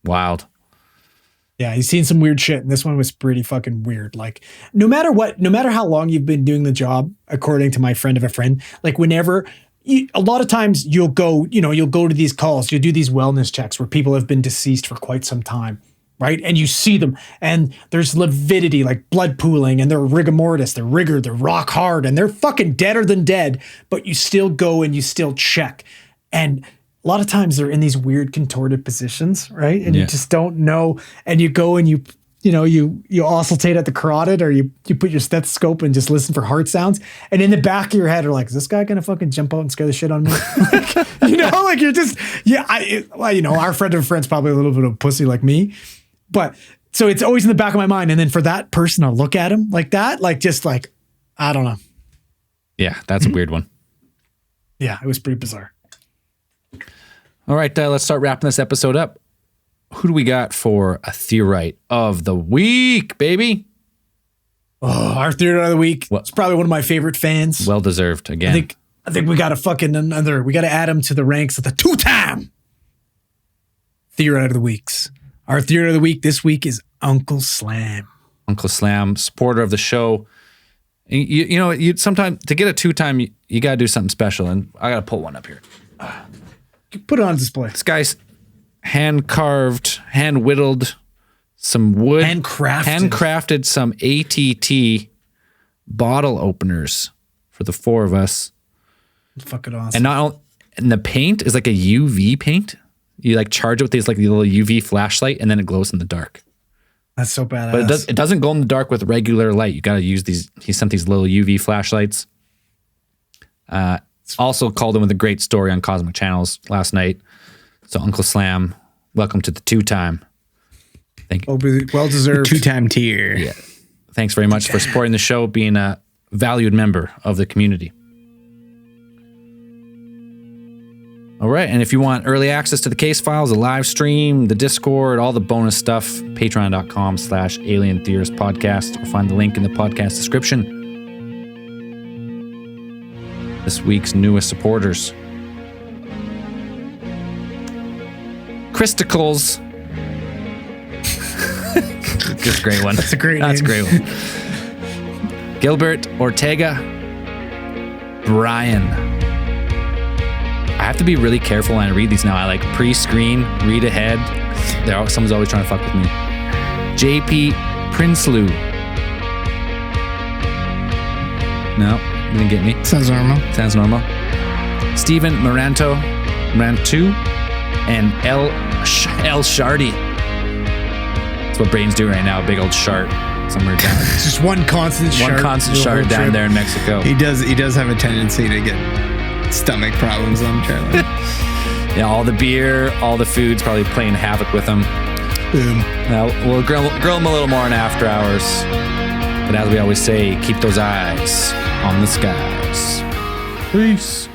Wild. Yeah, he's seen some weird shit, and this one was pretty fucking weird. Like, no matter how long you've been doing the job, according to my friend of a friend, like, a lot of times you'll go to these calls, you'll do these wellness checks where people have been deceased for quite some time. Right? And you see them and there's lividity, like blood pooling, and they're rigor mortis, they're rock hard, and they're fucking deader than dead, but you still go and you still check. And a lot of times they're in these weird contorted positions, right? And you just don't know. And you go and you auscultate at the carotid, or you put your stethoscope and just listen for heart sounds. And in the back of your head are like, is this guy gonna fucking jump out and scare the shit on me? Like you're just, our friend of a friend's probably a little bit of a pussy like me. But so it's always in the back of my mind. And then for that person to look at him like that, like, just like, I don't know. Yeah, that's a weird one. Yeah, it was pretty bizarre. All right, let's start wrapping this episode up. Who do we got for a Theorite of the week, baby? Oh, our Theorite of the week. It's probably one of my favorite fans. Well deserved again. I think we got to add him to the ranks of the 2-time Theorite of the weeks. Our Theorite of the week this week is Uncle Slam. Uncle Slam, supporter of the show. You sometimes to get a 2-time, you got to do something special, and I got to pull one up here. Put it on display. This guy's hand-carved, hand-whittled some wood. Handcrafted some ATT bottle openers for the 4 of us. Fucking awesome. And the paint is like a UV paint. You like charge it with these like the little UV flashlight, and then it glows in the dark. That's so badass. But it doesn't go in the dark with regular light. You got to use these. He sent these little UV flashlights. Also called in with a great story on Cosmic Channels last night. So Uncle Slam, welcome to the 2-time. Thank you. Well deserved. 2-time tier. Yeah. Thanks very much for supporting the show, being a valued member of the community. All right. And if you want early access to the case files, the live stream, the Discord, all the bonus stuff, patreon.com/Alien Theorist Podcast, or find the link in the podcast description. This week's newest supporters: Christicles. That's a great one. That's a great That's a name. great one. Gilbert Ortega. Brian. I have to be really careful when I read these now. I like pre-screen, read ahead. Someone's always trying to fuck with me. JP Prinsloo. No, didn't get me. Sounds normal. Sounds normal. Stephen Marantu, and El Shardy. That's what brains do right now. A big old shart somewhere down. It's just one constant shard. One constant shart down there in Mexico. He does have a tendency to get stomach problems, I'm sure. Yeah, all the beer, all the food's probably playing havoc with him. Boom. We'll grill him a little more in after hours. But as we always say, keep those eyes on the skies. Peace.